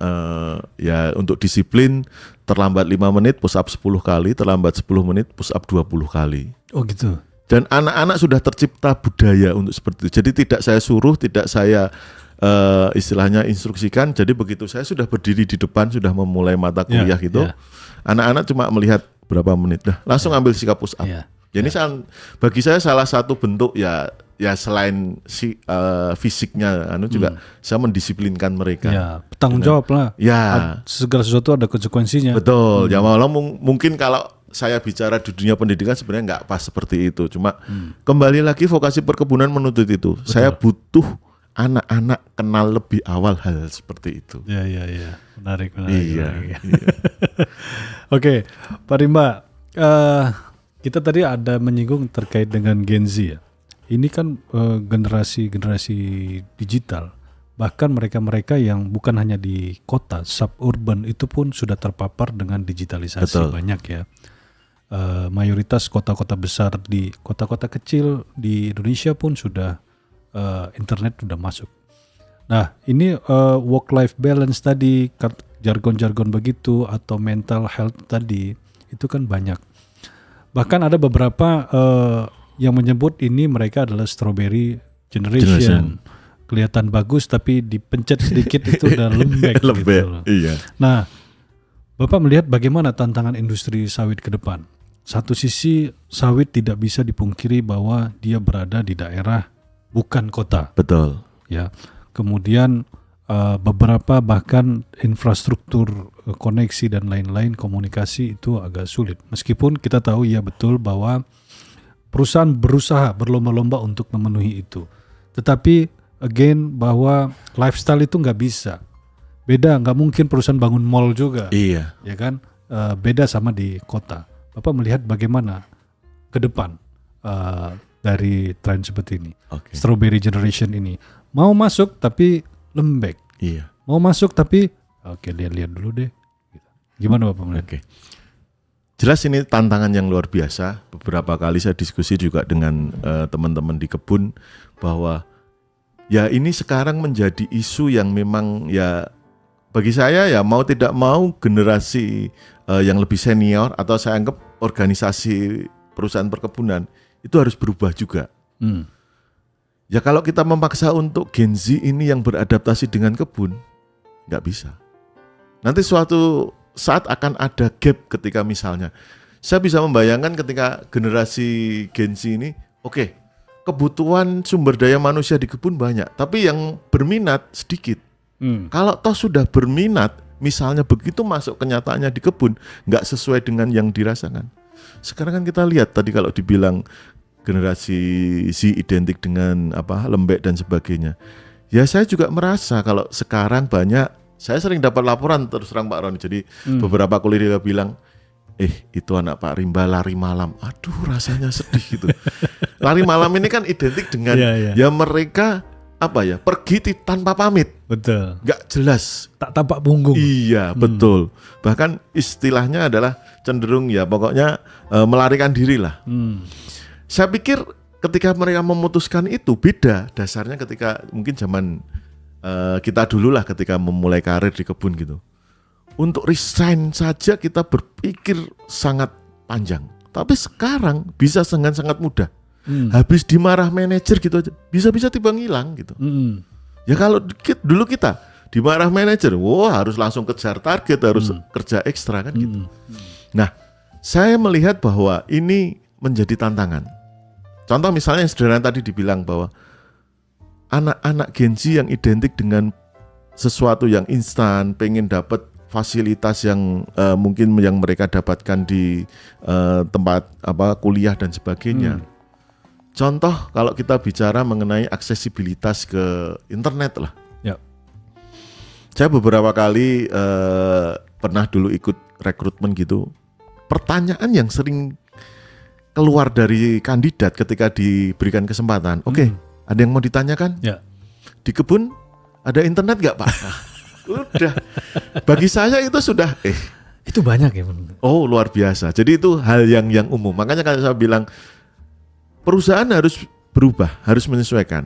S2: ya untuk disiplin terlambat 5 menit push up 10 kali, terlambat 10 menit push up 20 kali.
S1: Oh gitu.
S2: Dan anak-anak sudah tercipta budaya untuk seperti itu. Jadi tidak saya suruh, tidak saya istilahnya instruksikan. Jadi begitu saya sudah berdiri di depan, sudah memulai mata kuliah gitu, anak-anak cuma melihat berapa menit dah, langsung ambil sikap push up. Jadi bagi saya salah satu bentuk ya selain fisiknya juga saya mendisiplinkan mereka.
S1: Tanggung jawab lah.
S2: Ya.
S1: Segala sesuatu ada konsekuensinya.
S2: Betul. Ya malah mungkin kalau saya bicara di dunia pendidikan sebenarnya nggak pas seperti itu. Cuma kembali lagi vokasi perkebunan menuntut itu. Betul. Saya butuh anak-anak kenal lebih awal hal seperti itu.
S1: Ya. Menarik. Iya. Oke, Pak Rimba, kita tadi ada menyinggung terkait dengan Gen Z ya. Ini kan generasi digital. Bahkan mereka-mereka yang bukan hanya di kota, suburban itu pun sudah terpapar dengan digitalisasi. Betul. Banyak ya. Mayoritas kota-kota besar di kota-kota kecil di Indonesia pun sudah internet sudah masuk. Nah, ini work-life balance tadi, jargon-jargon begitu, atau mental health tadi, itu kan banyak. Bahkan ada beberapa yang menyebut ini mereka adalah strawberry generation. Kelihatan bagus tapi dipencet sedikit itu udah lembek. Gitu.
S2: Iya.
S1: Nah, Bapak melihat bagaimana tantangan industri sawit ke depan? Satu sisi sawit tidak bisa dipungkiri bahwa dia berada di daerah bukan kota.
S2: Betul.
S1: Ya. Kemudian beberapa bahkan infrastruktur koneksi dan lain-lain komunikasi itu agak sulit. Meskipun kita tahu ya betul bahwa perusahaan berusaha berlomba-lomba untuk memenuhi itu. Tetapi again bahwa lifestyle itu nggak bisa. Beda, nggak mungkin perusahaan bangun mall juga.
S2: Iya.
S1: Ya kan? Beda sama di kota. Bapak melihat bagaimana ke depan dari tren seperti ini.
S2: Okay.
S1: Strawberry generation ini. Mau masuk tapi lembek.
S2: Iya.
S1: Mau masuk tapi lihat-lihat dulu deh. Gimana Bapak melihat?
S2: Okay. Jelas ini tantangan yang luar biasa. Beberapa kali saya diskusi juga dengan teman-teman di kebun bahwa ya ini sekarang menjadi isu yang memang ya bagi saya ya mau tidak mau generasi yang lebih senior atau saya anggap organisasi perusahaan perkebunan itu harus berubah juga. Ya kalau kita memaksa untuk Gen Z ini yang beradaptasi dengan kebun, nggak bisa. Nanti suatu saat akan ada gap ketika misalnya, saya bisa membayangkan ketika generasi Gen Z ini, oke, kebutuhan sumber daya manusia di kebun banyak, tapi yang berminat sedikit. Kalau toh sudah berminat, misalnya begitu masuk kenyataannya di kebun, nggak sesuai dengan yang dirasakan. Sekarang kan kita lihat tadi kalau dibilang generasi Z identik dengan lembek dan sebagainya. Ya saya juga merasa kalau sekarang banyak, saya sering dapat laporan terus terang Pak Roni. Jadi beberapa kuliah bilang, itu anak Pak Rimba lari malam. Aduh rasanya sedih gitu. Lari malam ini kan identik dengan ya mereka pergi tanpa pamit.
S1: Betul.
S2: Gak jelas.
S1: Tak tampak punggung.
S2: Iya betul. Bahkan istilahnya adalah cenderung ya pokoknya melarikan diri lah. Saya pikir ketika mereka memutuskan itu beda dasarnya ketika mungkin zaman kita dulu lah ketika memulai karir di kebun gitu. Untuk resign saja kita berpikir sangat panjang. Tapi sekarang bisa dengan sangat mudah. Habis dimarah manajer gitu aja, bisa-bisa tiba ngilang gitu. Ya kalau dulu kita dimarah manajer, harus langsung kejar target, harus kerja ekstra kan gitu. Nah, saya melihat bahwa ini menjadi tantangan. Contoh misalnya yang sederhana tadi dibilang bahwa anak-anak Gen Z yang identik dengan sesuatu yang instan, pengen dapat fasilitas yang mungkin yang mereka dapatkan di tempat kuliah dan sebagainya. Contoh kalau kita bicara mengenai aksesibilitas ke internet lah.
S1: Ya.
S2: Saya beberapa kali pernah dulu ikut rekrutmen gitu. Pertanyaan yang sering keluar dari kandidat ketika diberikan kesempatan. Oke, ada yang mau ditanyakan?
S1: Ya.
S2: Di kebun ada internet nggak Pak? Udah. Bagi saya itu sudah
S1: itu banyak ya.
S2: Oh luar biasa. Jadi itu hal yang umum. Makanya kalau saya bilang perusahaan harus berubah, harus menyesuaikan.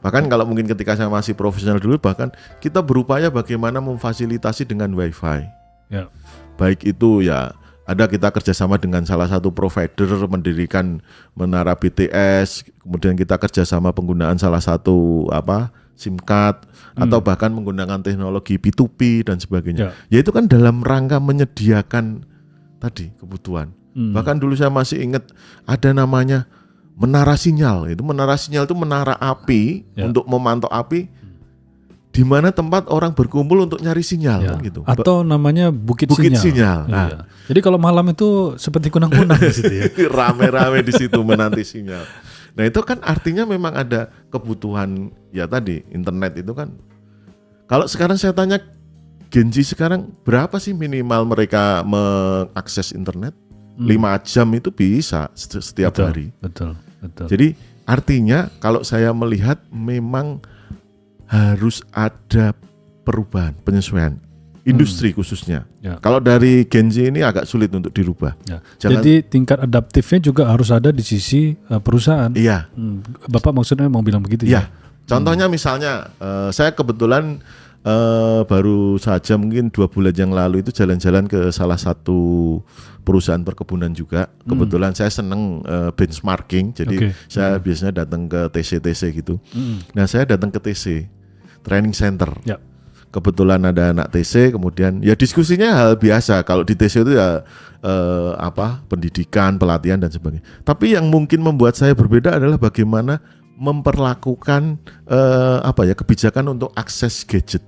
S2: Bahkan kalau mungkin ketika saya masih profesional dulu, bahkan kita berupaya bagaimana memfasilitasi dengan WiFi.
S1: Ya.
S2: Baik itu ya ada kita kerjasama dengan salah satu provider mendirikan menara BTS, kemudian kita kerjasama penggunaan salah satu SIM card atau bahkan menggunakan teknologi P2P dan sebagainya. Ya itu kan dalam rangka menyediakan tadi kebutuhan. Bahkan dulu saya masih ingat ada namanya menara sinyal. Itu menara sinyal itu menara api untuk memantau api. di mana tempat orang berkumpul untuk nyari sinyal
S1: ya.
S2: kan gitu.
S1: Atau namanya bukit
S2: sinyal. Nah.
S1: Iya. Jadi kalau malam itu seperti kunang-kunang di situ ya.
S2: Rame-rame di situ menanti sinyal. Nah itu kan artinya memang ada kebutuhan ya tadi internet itu kan. Kalau sekarang saya tanya Gen Z sekarang berapa sih minimal mereka mengakses internet? 5 jam itu bisa setiap hari.
S1: Betul.
S2: Jadi artinya kalau saya melihat memang harus ada perubahan, penyesuaian industri khususnya.
S1: Ya.
S2: Kalau dari Gen Z ini agak sulit untuk dirubah.
S1: Ya. Jadi tingkat adaptifnya juga harus ada di sisi perusahaan.
S2: Iya.
S1: Bapak maksudnya mau bilang begitu ya?
S2: Contohnya misalnya saya kebetulan baru saja mungkin 2 bulan yang lalu itu jalan-jalan ke salah satu perusahaan perkebunan juga. Kebetulan saya seneng benchmarking, jadi saya biasanya datang ke TC gitu. Nah saya datang ke TC Training Center.
S1: Ya.
S2: Kebetulan ada anak TC, kemudian ya diskusinya hal biasa. Kalau di TC itu ya pendidikan, pelatihan dan sebagainya. Tapi yang mungkin membuat saya berbeda adalah bagaimana memperlakukan kebijakan untuk akses gadget.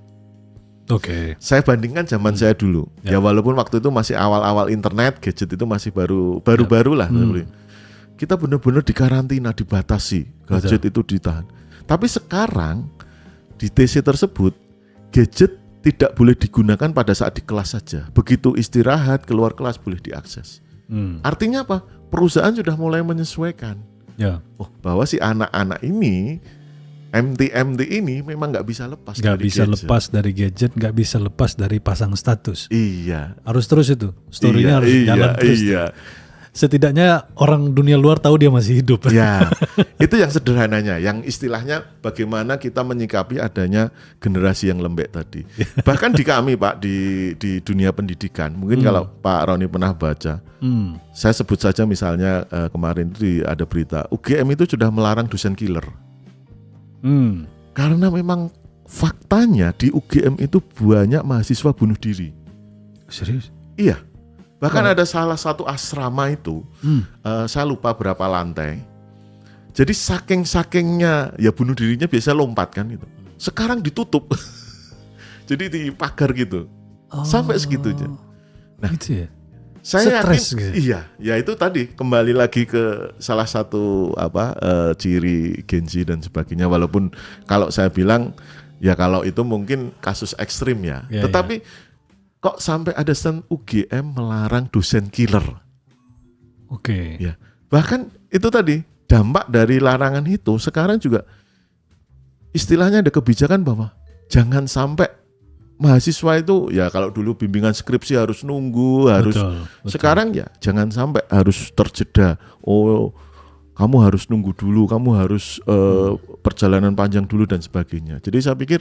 S2: Saya bandingkan zaman saya dulu. Ya walaupun waktu itu masih awal-awal internet, gadget itu masih baru-baru lah. Kita benar-benar dikarantina, dibatasi, gadget itu ditahan. Tapi sekarang di TC tersebut gadget tidak boleh digunakan pada saat di kelas saja. Begitu istirahat, keluar kelas boleh diakses. Artinya apa? Perusahaan sudah mulai menyesuaikan.
S1: Ya.
S2: Bahwa si anak-anak ini, MT ini memang nggak bisa lepas.
S1: Nggak bisa lepas dari gadget, nggak bisa lepas dari pasang status.
S2: Iya.
S1: Harus terus itu, story-nya harus jalan terus. Iya. Setidaknya orang dunia luar tahu dia masih hidup.
S2: Ya, itu yang sederhananya, yang istilahnya bagaimana kita menyikapi adanya generasi yang lembek tadi. Bahkan di kami Pak, di dunia pendidikan, mungkin kalau Pak Roni pernah baca, saya sebut saja misalnya kemarin itu ada berita, UGM itu sudah melarang dosen killer. Karena memang faktanya di UGM itu banyak mahasiswa bunuh diri.
S1: Serius?
S2: Iya. Bahkan ada salah satu asrama itu, saya lupa berapa lantai. Jadi saking-sakingnya, ya bunuh dirinya biasa lompat kan gitu. Sekarang ditutup, jadi di pagar gitu, sampai segitunya. Nah,
S1: gitu ya?
S2: Saya yakin,
S1: gitu.
S2: Iya, ya itu tadi kembali lagi ke salah satu ciri Gen Z dan sebagainya. Walaupun kalau saya bilang, ya kalau itu mungkin kasus ekstrim ya. Tetapi kok sampai ada stand UGM melarang dosen killer? Ya, bahkan itu tadi dampak dari larangan itu sekarang juga istilahnya ada kebijakan bahwa jangan sampai mahasiswa itu ya kalau dulu bimbingan skripsi harus nunggu, harus betul. Sekarang ya jangan sampai harus terjeda. Oh, kamu harus nunggu dulu, kamu harus perjalanan panjang dulu dan sebagainya. Jadi saya pikir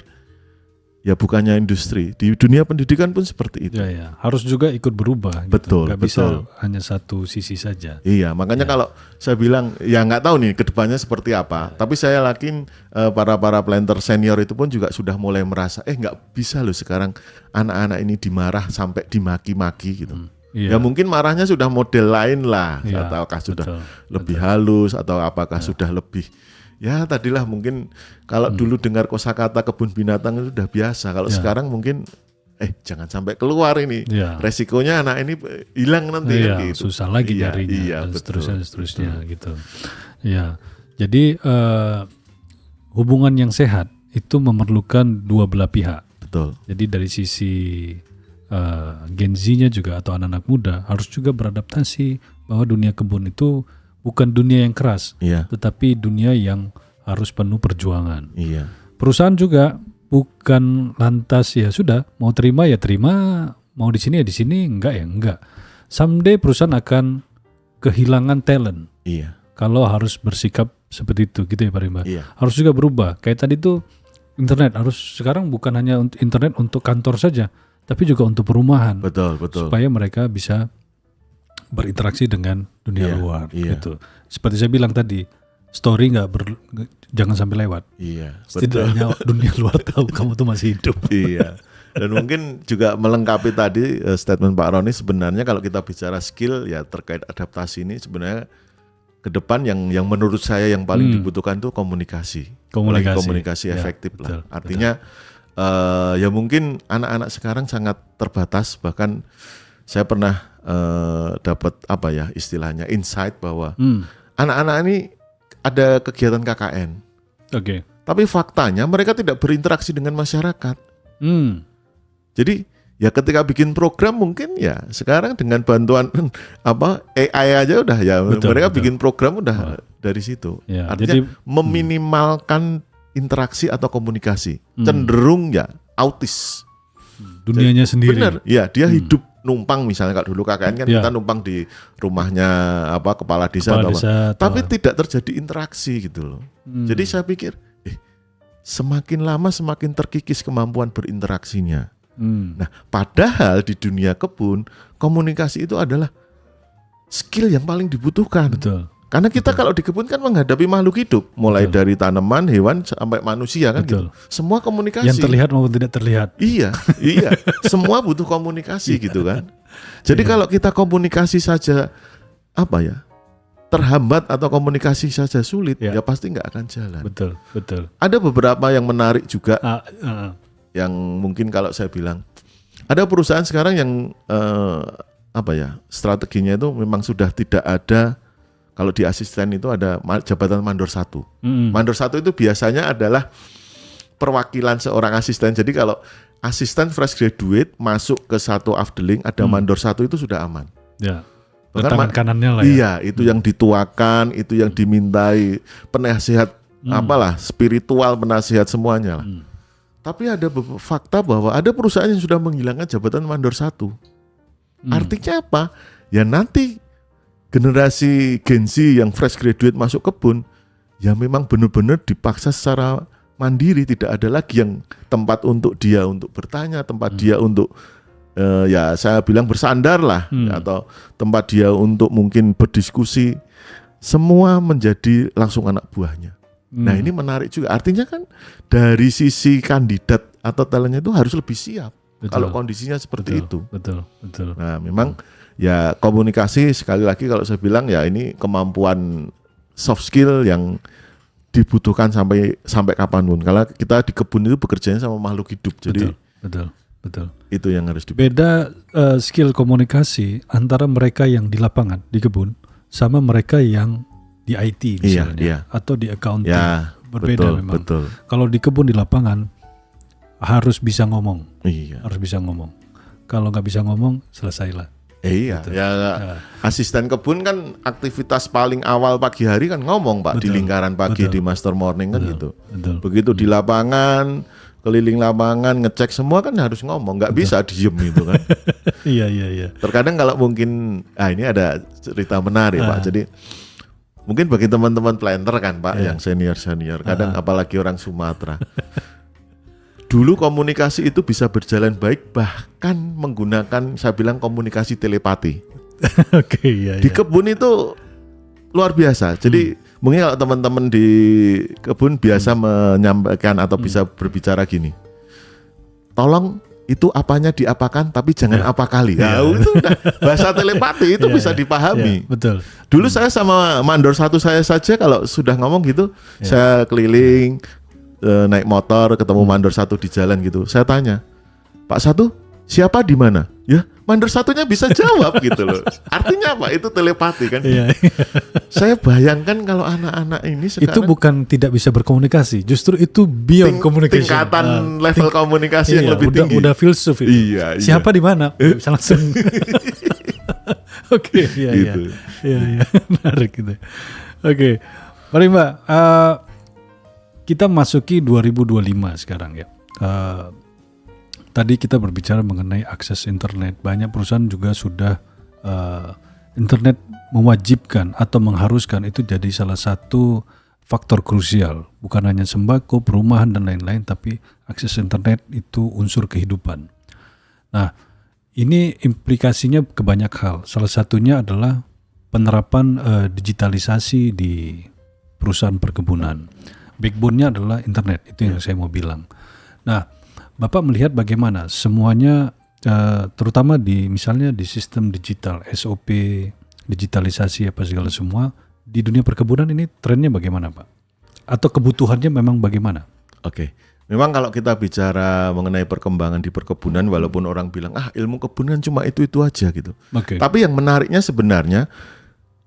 S2: ya bukannya industri, di dunia pendidikan pun seperti itu.
S1: Ya. Harus juga ikut berubah.
S2: Betul,
S1: gitu. Gak bisa hanya satu sisi saja.
S2: Iya, makanya kalau saya bilang, ya nggak tahu nih kedepannya seperti apa. Tapi saya yakin para planter senior itu pun juga sudah mulai merasa, nggak bisa loh sekarang anak-anak ini dimarah sampai dimaki-maki gitu. Ya mungkin marahnya sudah model lain lah, ataukah sudah lebih halus, atau apakah sudah lebih. Ya tadilah mungkin kalau dulu dengar kosakata kebun binatang itu udah biasa. Kalau sekarang mungkin jangan sampai keluar ini. Resikonya anak ini hilang nanti kan gitu.
S1: Susah lagi nyarinya dan seterusnya gitu. Ya. Jadi hubungan yang sehat itu memerlukan dua belah pihak.
S2: Betul.
S1: Jadi dari sisi Gen Z-nya juga atau anak-anak muda harus juga beradaptasi bahwa dunia kebun itu bukan dunia yang keras, tetapi dunia yang harus penuh perjuangan. Perusahaan juga bukan lantas ya sudah mau terima ya terima, mau di sini ya di sini, enggak ya enggak. Someday perusahaan akan kehilangan talent. Kalau harus bersikap seperti itu, gitu ya Pak Rimba. Harus juga berubah. Kayak tadi tuh internet harus sekarang bukan hanya internet untuk kantor saja, tapi juga untuk perumahan.
S2: Betul.
S1: Supaya mereka bisa berinteraksi dengan dunia luar gitu. Seperti saya bilang tadi, story jangan sampai lewat. Setidaknya dunia luar tahu kamu tuh masih hidup. Dan mungkin juga melengkapi tadi statement Pak Roni, sebenarnya kalau kita bicara skill ya terkait adaptasi ini sebenarnya ke depan yang menurut saya yang paling dibutuhkan tuh komunikasi efektif lah. Artinya
S2: ya mungkin anak-anak sekarang sangat terbatas, bahkan saya pernah dapat istilahnya insight bahwa anak-anak ini ada kegiatan KKN.
S1: Oke.
S2: Tapi faktanya mereka tidak berinteraksi dengan masyarakat. Jadi ya ketika bikin program mungkin ya sekarang dengan bantuan AI aja udah ya mereka bikin program udah dari situ.
S1: Ya,
S2: artinya jadi, meminimalkan interaksi atau komunikasi. Cenderung ya autis.
S1: Dunianya jadi, sendiri.
S2: Benar. Ya, dia hidup numpang misalnya kalau dulu KKN kan kita numpang di rumahnya kepala desa tapi tidak terjadi interaksi gitu loh. Jadi saya pikir semakin lama semakin terkikis kemampuan berinteraksinya. Nah, padahal di dunia kebun komunikasi itu adalah skill yang paling dibutuhkan.
S1: Betul.
S2: Karena kita kalau di kebun kan menghadapi makhluk hidup, mulai dari tanaman, hewan sampai manusia kan gitu. Semua komunikasi.
S1: Yang terlihat maupun tidak terlihat.
S2: Iya. Semua butuh komunikasi gitu kan. Jadi kalau kita komunikasi saja terhambat atau komunikasi saja sulit, ya pasti nggak akan jalan.
S1: Betul.
S2: Ada beberapa yang menarik juga, yang mungkin kalau saya bilang, ada perusahaan sekarang yang strateginya itu memang sudah tidak ada. Kalau di asisten itu ada jabatan mandor 1. Mandor 1 itu biasanya adalah perwakilan seorang asisten. Jadi kalau asisten fresh graduate masuk ke satu afdeling ada mandor 1 itu sudah aman.
S1: Ya. Tangan kanannya lah ya.
S2: Iya, itu yang dituakan, itu yang dimintai penasihat spiritual, penasihat semuanya lah. Tapi ada fakta bahwa ada perusahaan yang sudah menghilangkan jabatan mandor 1. Artinya apa? Ya nanti generasi Gen Z yang fresh graduate masuk kebun, ya memang benar-benar dipaksa secara mandiri, tidak ada lagi yang tempat untuk dia untuk bertanya, tempat dia untuk saya bilang bersandar lah, atau tempat dia untuk mungkin berdiskusi, semua menjadi langsung anak buahnya. Nah ini menarik juga, artinya kan dari sisi kandidat atau talentnya itu harus lebih siap. Kalau kondisinya seperti itu. Betul. Nah memang ya komunikasi sekali lagi kalau saya bilang ya ini kemampuan soft skill yang dibutuhkan sampai kapanpun. Kalau kita di kebun itu bekerjanya sama makhluk hidup. Jadi betul. Itu yang harus
S1: beda skill komunikasi antara mereka yang di lapangan di kebun sama mereka yang di IT misalnya atau di accounting. Berbeda memang. Betul. Kalau di kebun di lapangan harus bisa ngomong. Harus bisa ngomong. Kalau nggak bisa ngomong selesailah.
S2: Gitu. Asisten kebun kan aktivitas paling awal pagi hari kan ngomong Pak, di lingkaran pagi, di master morning kan gitu. Begitu di lapangan, keliling lapangan, ngecek semua kan harus ngomong, nggak bisa diem itu kan.
S1: Iya.
S2: Terkadang kalau mungkin, ini ada cerita menarik Pak. Jadi mungkin bagi teman-teman planter kan Pak, yang senior, kadang apalagi orang Sumatera. Dulu komunikasi itu bisa berjalan baik, bahkan menggunakan saya bilang komunikasi telepati. Di kebun itu luar biasa. Jadi mungkin kalau teman-teman di kebun biasa menyampaikan atau bisa berbicara gini, tolong itu apanya diapakan tapi jangan apa kali. Itu udah bahasa telepati itu bisa dipahami.
S1: Betul.
S2: Dulu saya sama mandor 1 saya saja kalau sudah ngomong gitu, saya keliling. Naik motor ketemu mandor 1 di jalan gitu, saya tanya, Pak 1 siapa di mana? Ya mandor 1-nya bisa jawab gitu loh. Artinya apa? Itu telepati kan. Saya bayangkan kalau anak-anak ini sekarang
S1: itu bukan tidak bisa berkomunikasi, justru itu beyond communication.
S2: Tingkatan level komunikasi yang lebih tinggi.
S1: Udah filsuf itu. Siapa di mana? Bisa langsung. Iya. Menarik gitu. Oke. Mari Mbak. Kita masuki 2025 sekarang ya. Tadi kita berbicara mengenai akses internet. Banyak perusahaan juga sudah internet mewajibkan atau mengharuskan, itu jadi salah satu faktor krusial. Bukan hanya sembako, perumahan dan lain-lain, tapi akses internet itu unsur kehidupan. Nah, ini implikasinya ke banyak hal. Salah satunya adalah penerapan digitalisasi di perusahaan perkebunan. Backbone-nya adalah internet, itu yang saya mau bilang. Nah, Bapak melihat bagaimana semuanya, terutama di misalnya di sistem digital, SOP, digitalisasi apa segala semua, di dunia perkebunan ini trennya bagaimana Pak? Atau kebutuhannya memang bagaimana?
S2: Oke. Memang kalau kita bicara mengenai perkembangan di perkebunan, walaupun orang bilang ilmu kebunan cuma itu aja gitu.
S1: Okay.
S2: Tapi yang menariknya sebenarnya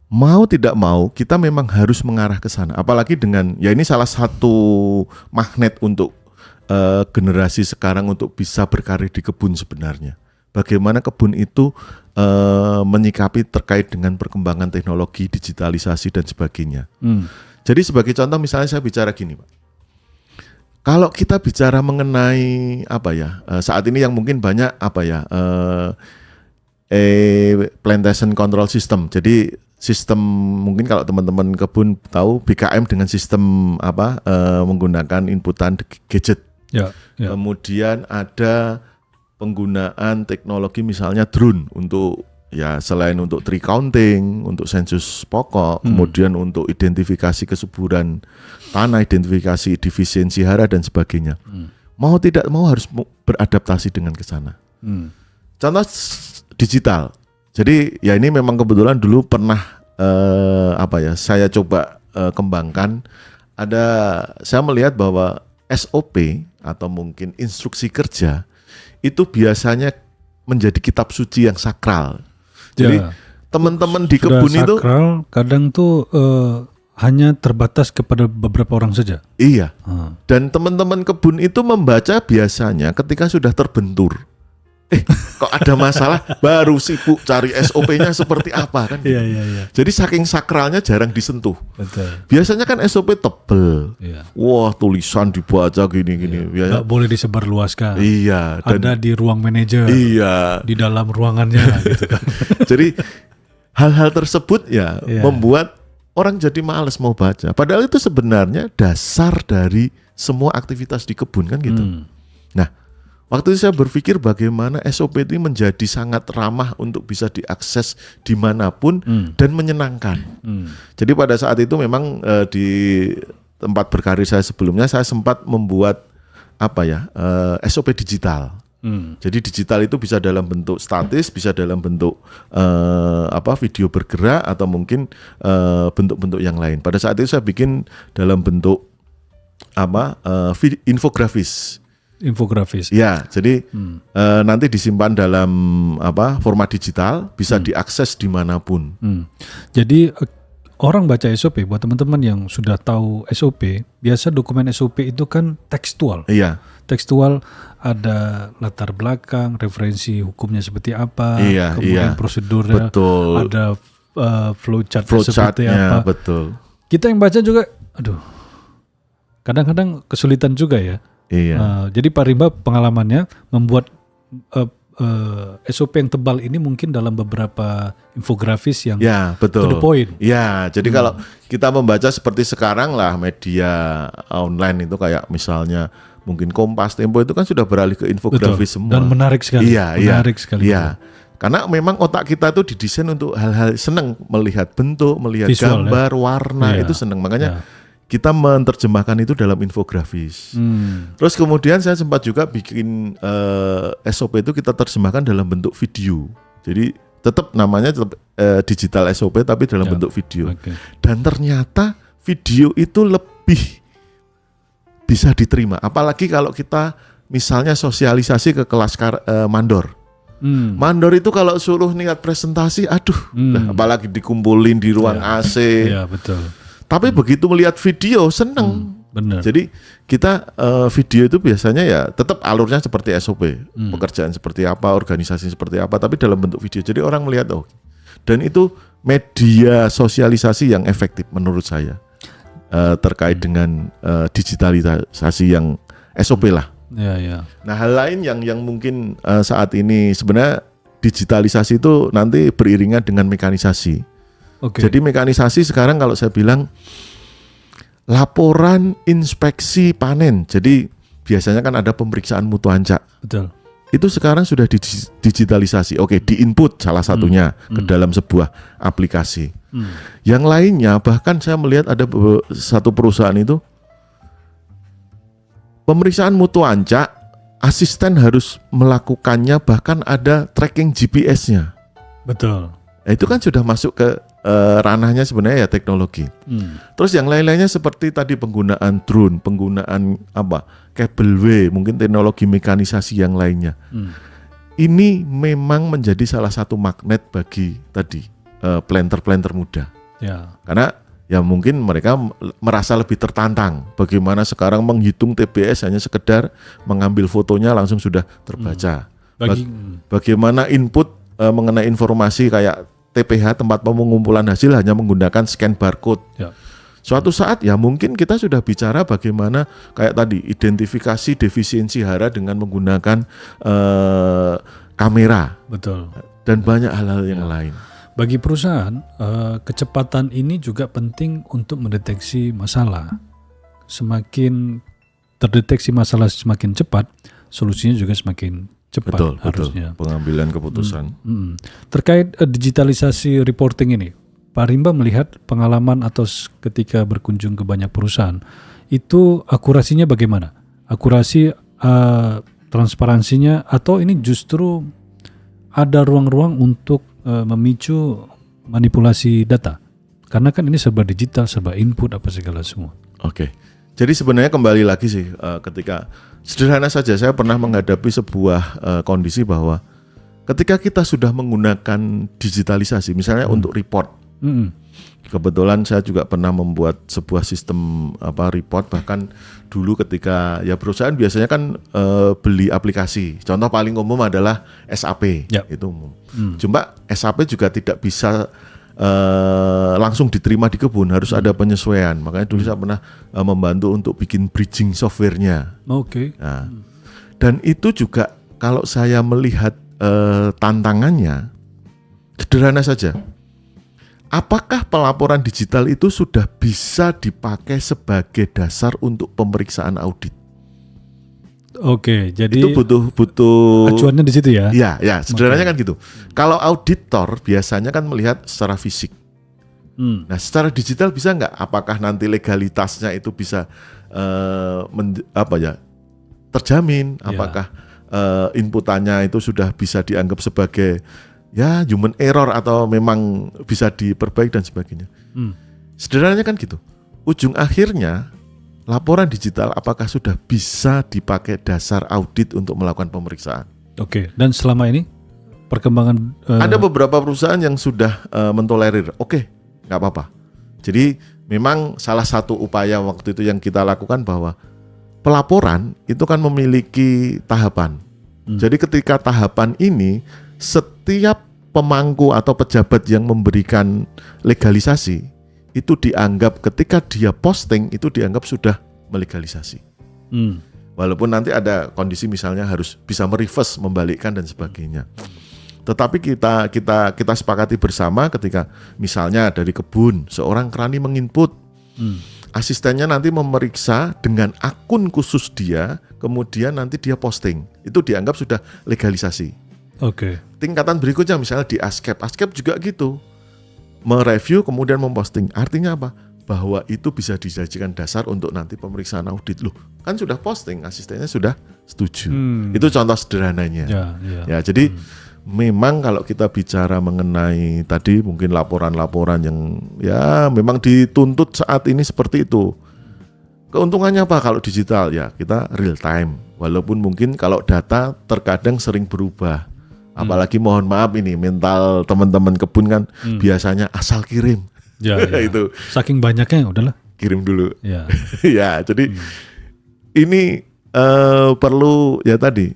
S2: mau tidak mau kita memang harus mengarah ke sana. Apalagi dengan ya ini salah satu magnet untuk generasi sekarang untuk bisa berkarir di kebun sebenarnya. Bagaimana kebun itu menyikapi terkait dengan perkembangan teknologi, digitalisasi dan sebagainya. Jadi sebagai contoh misalnya saya bicara gini, Pak. Kalau kita bicara mengenai saat ini yang mungkin banyak plantation control system. Jadi sistem mungkin kalau teman-teman kebun tahu BKM dengan sistem menggunakan inputan gadget. Ya. Kemudian ada penggunaan teknologi misalnya drone untuk ya selain untuk tree counting, untuk sensus pokok, kemudian untuk identifikasi kesuburan tanah, identifikasi defisiensi hara dan sebagainya. Mau tidak mau harus beradaptasi dengan ke sana. Contoh digital. Jadi ya ini memang kebetulan dulu pernah saya coba kembangkan. Saya melihat bahwa SOP atau mungkin instruksi kerja itu biasanya menjadi kitab suci yang sakral. Jadi teman-teman di kebun itu
S1: sakral, kadang tuh hanya terbatas kepada beberapa orang saja.
S2: Iya. Dan teman-teman kebun itu membaca biasanya ketika sudah terbentur. Kok ada masalah baru sibuk cari SOP-nya seperti apa kan?
S1: Iya.
S2: Jadi saking sakralnya jarang disentuh.
S1: Betul.
S2: Biasanya kan SOP tebel.
S1: Iya.
S2: Wah, tulisan dibaca gini-gini.
S1: Nggak boleh disebarluaskan.
S2: Iya.
S1: Dan ada di ruang manajer.
S2: Iya.
S1: Di dalam ruangannya gitu kan.
S2: Jadi hal-hal tersebut membuat orang jadi malas mau baca. Padahal itu sebenarnya dasar dari semua aktivitas di kebun kan gitu. Nah, waktu itu saya berpikir bagaimana SOP ini menjadi sangat ramah untuk bisa diakses dimanapun dan menyenangkan. Jadi pada saat itu memang di tempat berkarir saya sebelumnya saya sempat membuat SOP digital. Jadi digital itu bisa dalam bentuk statis, bisa dalam bentuk video bergerak atau mungkin bentuk-bentuk yang lain. Pada saat itu saya bikin dalam bentuk infografis. Ya, jadi nanti disimpan dalam format digital, bisa diakses dimanapun.
S1: Jadi orang baca SOP, buat teman-teman yang sudah tahu SOP, biasa dokumen SOP itu kan tekstual.
S2: Iya.
S1: Tekstual, ada latar belakang, referensi hukumnya seperti apa, kemudian prosedurnya,
S2: betul.
S1: Ada flowchart seperti apa.
S2: Betul.
S1: Kita yang baca juga, kadang-kadang kesulitan juga ya.
S2: Iya.
S1: Jadi Pak Rimba pengalamannya membuat SOP yang tebal ini mungkin dalam beberapa infografis yang
S2: betul.
S1: to the point.
S2: Ya, jadi kalau kita membaca seperti sekarang lah media online itu kayak misalnya mungkin Kompas, Tempo itu kan sudah beralih ke infografis semua.
S1: Dan menarik sekali.
S2: Menarik sekali. Iya. Karena memang otak kita tuh didesain untuk hal-hal senang melihat bentuk, melihat visual, gambar, warna itu senang. Makanya kita menerjemahkan itu dalam infografis. Terus kemudian saya sempat juga bikin SOP itu kita terjemahkan dalam bentuk video. Jadi tetap namanya digital SOP tapi dalam bentuk video. Okay. Dan ternyata video itu lebih bisa diterima. Apalagi kalau kita misalnya sosialisasi ke kelas mandor. Mandor itu kalau suruh niat presentasi, apalagi dikumpulin di ruang AC.
S1: Iya, betul.
S2: Tapi begitu melihat video seneng.
S1: Benar.
S2: Jadi kita video itu biasanya ya tetap alurnya seperti SOP, pekerjaan seperti apa, organisasi seperti apa, tapi dalam bentuk video. Jadi orang melihat dan itu media sosialisasi yang efektif menurut saya terkait dengan digitalisasi yang SOP lah.
S1: Ya.
S2: Nah hal lain yang mungkin saat ini sebenarnya digitalisasi itu nanti beriringan dengan mekanisasi. Okay. Jadi mekanisasi sekarang kalau saya bilang laporan inspeksi panen. Jadi biasanya kan ada pemeriksaan mutu ancak.
S1: Betul.
S2: Itu sekarang sudah digitalisasi. Oke, di-input salah satunya ke dalam sebuah aplikasi. Yang lainnya bahkan saya melihat ada satu perusahaan itu pemeriksaan mutu ancak, asisten harus melakukannya bahkan ada tracking GPS-nya.
S1: Betul.
S2: Nah, itu kan sudah masuk ke ranahnya sebenarnya ya teknologi. Terus yang lain-lainnya seperti tadi penggunaan drone, penggunaan kabel mungkin teknologi mekanisasi yang lainnya. Ini memang menjadi salah satu magnet bagi tadi planter-planter muda. Ya. Karena ya mungkin mereka merasa lebih tertantang. Bagaimana sekarang menghitung TBS hanya sekedar mengambil fotonya langsung sudah terbaca. Bagaimana input mengenai informasi kayak TPH, tempat pengumpulan hasil, hanya menggunakan scan barcode. Ya. Suatu saat ya mungkin kita sudah bicara bagaimana kayak tadi identifikasi defisiensi hara dengan menggunakan kamera. Betul. Dan banyak hal-hal yang lain.
S1: Bagi perusahaan, kecepatan ini juga penting untuk mendeteksi masalah. Semakin terdeteksi masalah semakin cepat, solusinya juga semakin cepat harusnya.
S2: Pengambilan keputusan.
S1: Terkait digitalisasi reporting ini, Pak Rimba melihat pengalaman atau ketika berkunjung ke banyak perusahaan, itu akurasinya bagaimana? Akurasi, transparansinya, atau ini justru ada ruang-ruang untuk memicu manipulasi data? Karena kan ini serba digital, serba input apa segala semua.
S2: Oke. Jadi sebenarnya kembali lagi sih ketika sederhana saja saya pernah menghadapi sebuah kondisi bahwa ketika kita sudah menggunakan digitalisasi misalnya untuk report. Kebetulan saya juga pernah membuat sebuah sistem report, bahkan dulu ketika ya perusahaan biasanya kan beli aplikasi. Contoh paling umum adalah SAP. Itu umum. Cuma SAP juga tidak bisa langsung diterima di kebun, harus ada penyesuaian. Makanya dulu saya pernah membantu untuk bikin bridging softwarenya. Nah, dan itu juga kalau saya melihat tantangannya sederhana saja. Apakah pelaporan digital itu sudah bisa dipakai sebagai dasar untuk pemeriksaan audit?
S1: Jadi
S2: itu butuh
S1: acuannya di situ ya.
S2: Ya, sederhananya kan gitu. Kalau auditor biasanya kan melihat secara fisik. Nah, secara digital bisa nggak? Apakah nanti legalitasnya itu bisa terjamin? Apakah inputannya itu sudah bisa dianggap sebagai ya human error atau memang bisa diperbaiki dan sebagainya. Sederhananya kan gitu. Ujung akhirnya laporan digital apakah sudah bisa dipakai dasar audit untuk melakukan pemeriksaan?
S1: Dan selama ini perkembangan
S2: ada beberapa perusahaan yang sudah mentolerir. Nggak apa-apa. Jadi memang salah satu upaya waktu itu yang kita lakukan bahwa pelaporan itu kan memiliki tahapan. Jadi ketika tahapan ini setiap pemangku atau pejabat yang memberikan legalisasi itu dianggap ketika dia posting itu dianggap sudah melegalisasi. Walaupun nanti ada kondisi misalnya harus bisa mereverse, membalikkan dan sebagainya. Tetapi kita sepakati bersama ketika misalnya dari kebun seorang kerani menginput, asistennya nanti memeriksa dengan akun khusus dia, kemudian nanti dia posting, itu dianggap sudah legalisasi. Tingkatan berikutnya misalnya di ASCAP juga gitu, mereview kemudian memposting. Artinya apa? Bahwa itu bisa dijadikan dasar untuk nanti pemeriksaan audit. Loh, kan sudah posting, asistennya sudah setuju. Itu contoh sederhananya. Jadi memang kalau kita bicara mengenai tadi mungkin laporan-laporan yang ya memang dituntut saat ini seperti itu. Keuntungannya apa kalau digital? Ya kita real time. Walaupun mungkin kalau data terkadang sering berubah. Apalagi mohon maaf ini mental teman-teman kebun kan biasanya asal kirim. Itu
S1: saking banyaknya udahlah
S2: kirim dulu. Ya, jadi ini perlu ya tadi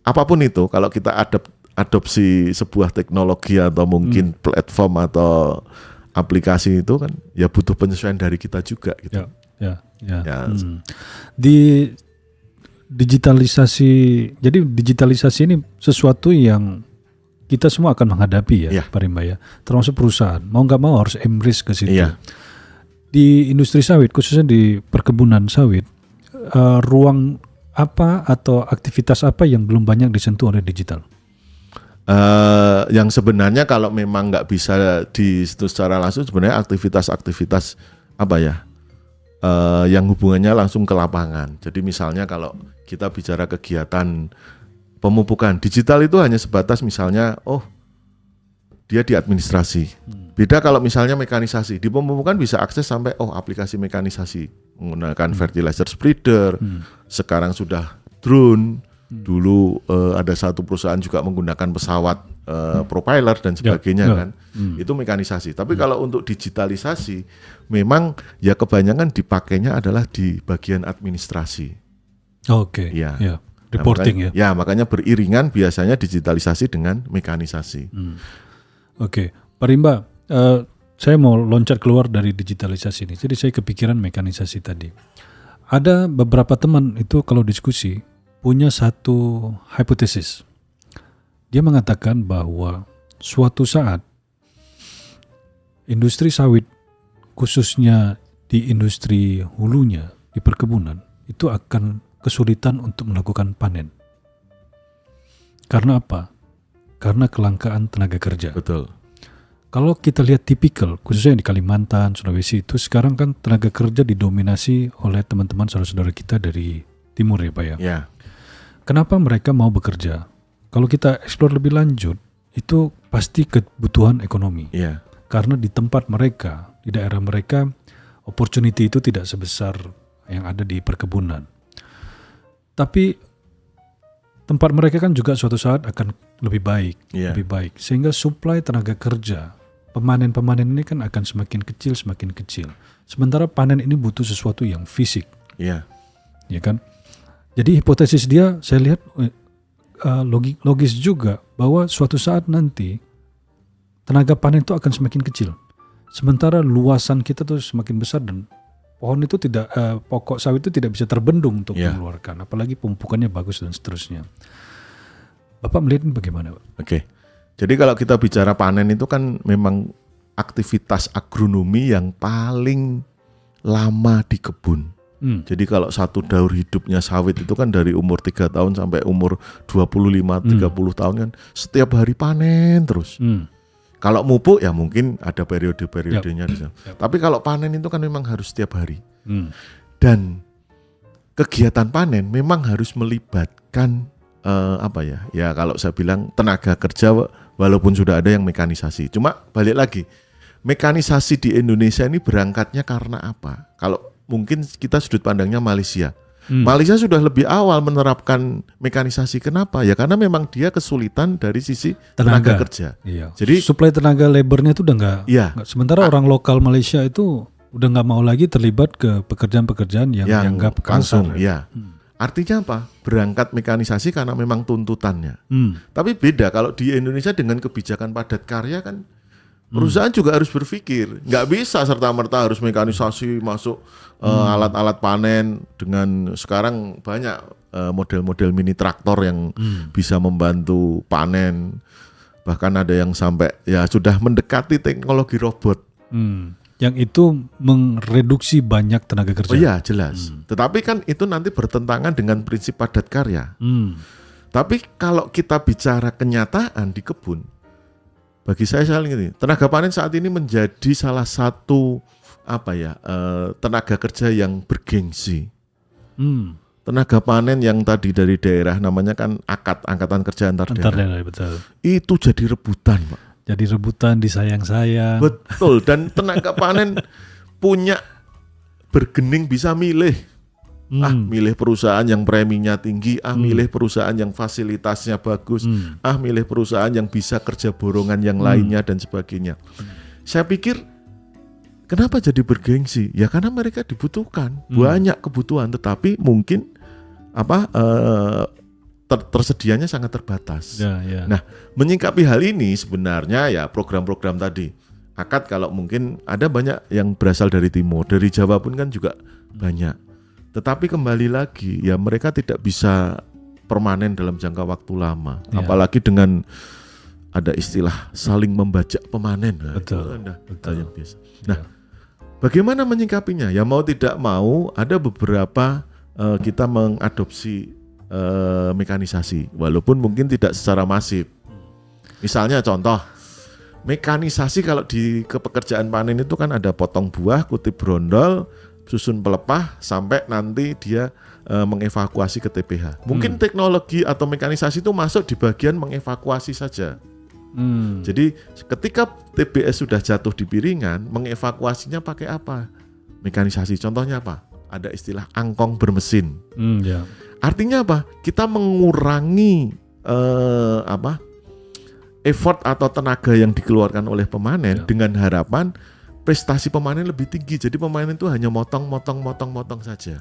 S2: apapun itu kalau kita adopsi sebuah teknologi atau mungkin platform atau aplikasi itu kan ya butuh penyesuaian dari kita juga gitu.
S1: Di digitalisasi, jadi digitalisasi ini sesuatu yang kita semua akan menghadapi ya, Pak Rimba ya, termasuk perusahaan mau nggak mau harus embrace ke situ. Di industri sawit khususnya di perkebunan sawit, ruang apa atau aktivitas apa yang belum banyak disentuh oleh digital?
S2: Yang sebenarnya kalau memang nggak bisa disentuh secara langsung sebenarnya aktivitas-aktivitas apa ya? Yang hubungannya langsung ke lapangan. Jadi misalnya kalau kita bicara kegiatan pemupukan digital itu hanya sebatas misalnya dia di administrasi, Beda kalau misalnya mekanisasi. Di pemupukan bisa akses sampai aplikasi mekanisasi menggunakan fertilizer spreader. Sekarang sudah drone. Dulu ada satu perusahaan juga menggunakan pesawat propeller dan sebagainya kan. Itu mekanisasi. Tapi kalau untuk digitalisasi memang ya kebanyakan dipakainya adalah di bagian administrasi.
S1: Oke. Ya. Reporting
S2: makanya beriringan biasanya digitalisasi dengan mekanisasi.
S1: Oke. Pak Rimba, saya mau loncat keluar dari digitalisasi ini. Jadi saya kepikiran mekanisasi tadi. Ada beberapa teman itu kalau diskusi punya satu hipotesis. Dia mengatakan bahwa suatu saat industri sawit, khususnya di industri hulunya, di perkebunan, itu akan kesulitan untuk melakukan panen. Karena apa? Karena kelangkaan tenaga kerja.
S2: Betul.
S1: Kalau kita lihat tipikal, khususnya di Kalimantan, Sulawesi, itu sekarang kan tenaga kerja didominasi oleh teman-teman saudara-saudara kita dari timur ya Pak ya.
S2: Ya.
S1: Kenapa mereka mau bekerja? Kalau kita eksplor lebih lanjut, itu pasti kebutuhan ekonomi.
S2: Ya.
S1: Karena di tempat mereka, di daerah mereka, opportunity itu tidak sebesar yang ada di perkebunan. Tapi tempat mereka kan juga suatu saat akan lebih baik, lebih baik. Sehingga supply tenaga kerja, pemanen-pemanen ini kan akan semakin kecil. Sementara panen ini butuh sesuatu yang fisik.
S2: Iya.
S1: Ya kan? Jadi hipotesis dia saya lihat logis juga bahwa suatu saat nanti tenaga panen itu akan semakin kecil. Sementara luasan kita tuh semakin besar dan pohon itu pokok sawit itu tidak bisa terbendung untuk mengeluarkan, apalagi pemupukannya bagus dan seterusnya. Bapak melihat ini bagaimana, Pak?
S2: Oke. Jadi kalau kita bicara panen itu kan memang aktivitas agronomi yang paling lama di kebun. Jadi kalau satu daur hidupnya sawit itu kan dari umur 3 tahun sampai umur 25-30 tahun kan setiap hari panen terus. Kalau mupuk ya mungkin ada periode-periodenya di sana. Tapi kalau panen itu kan memang harus setiap hari. Dan kegiatan panen memang harus melibatkan ya kalau saya bilang tenaga kerja walaupun sudah ada yang mekanisasi. Cuma balik lagi, mekanisasi di Indonesia ini berangkatnya karena apa? Kalau mungkin kita sudut pandangnya Malaysia. Malaysia sudah lebih awal menerapkan mekanisasi. Kenapa? Ya karena memang dia kesulitan dari sisi tenaga kerja.
S1: Iya.
S2: Jadi
S1: supply tenaga labornya itu udah nggak. Sementara orang lokal Malaysia itu udah nggak mau lagi terlibat ke pekerjaan-pekerjaan yang dianggap kasar.
S2: Langsung, ya. Artinya apa? Berangkat mekanisasi karena memang tuntutannya. Tapi beda kalau di Indonesia dengan kebijakan padat karya kan. Perusahaan juga harus berpikir, nggak bisa serta-merta harus mekanisasi masuk alat-alat panen dengan sekarang banyak model-model mini traktor yang bisa membantu panen, bahkan ada yang sampai ya sudah mendekati teknologi robot.
S1: Yang itu mereduksi banyak tenaga kerja.
S2: Oh iya jelas. Tetapi kan itu nanti bertentangan dengan prinsip padat karya. Tapi kalau kita bicara kenyataan di kebun. Bagi saya ini, tenaga panen saat ini menjadi salah satu tenaga kerja yang bergengsi. Tenaga panen yang tadi dari daerah namanya kan angkatan kerja antar daerah.
S1: Betul.
S2: Itu jadi rebutan, Pak.
S1: Jadi rebutan, disayang-sayang.
S2: Betul. Dan tenaga panen punya bergening bisa milih. Milih perusahaan yang preminya tinggi, milih perusahaan yang fasilitasnya bagus, milih perusahaan yang bisa kerja borongan yang lainnya dan sebagainya. Saya pikir kenapa jadi bergengsi? Ya karena mereka dibutuhkan, banyak kebutuhan, tetapi mungkin tersedianya sangat terbatas. Nah, menyikapi hal ini sebenarnya ya program-program tadi. Akad kalau mungkin ada banyak yang berasal dari timur, dari Jawa pun kan juga banyak. Tetapi kembali lagi ya mereka tidak bisa permanen dalam jangka waktu lama, apalagi dengan ada istilah saling membajak pemanen.
S1: Betul.
S2: Yang biasa. Nah, bagaimana menyikapinya? Ya mau tidak mau ada beberapa kita mengadopsi mekanisasi, walaupun mungkin tidak secara masif. Misalnya contoh mekanisasi kalau di pekerjaan panen itu kan ada potong buah, kutip brondol, susun pelepah sampai nanti dia mengevakuasi ke TPH. Mungkin teknologi atau mekanisasi itu masuk di bagian mengevakuasi saja. Jadi ketika TBS sudah jatuh di piringan, mengevakuasinya pakai apa? Mekanisasi. Contohnya apa? Ada istilah angkong bermesin. Artinya apa? Kita mengurangi effort atau tenaga yang dikeluarkan oleh pemanen dengan harapan prestasi pemanen lebih tinggi. Jadi pemanen itu hanya motong saja.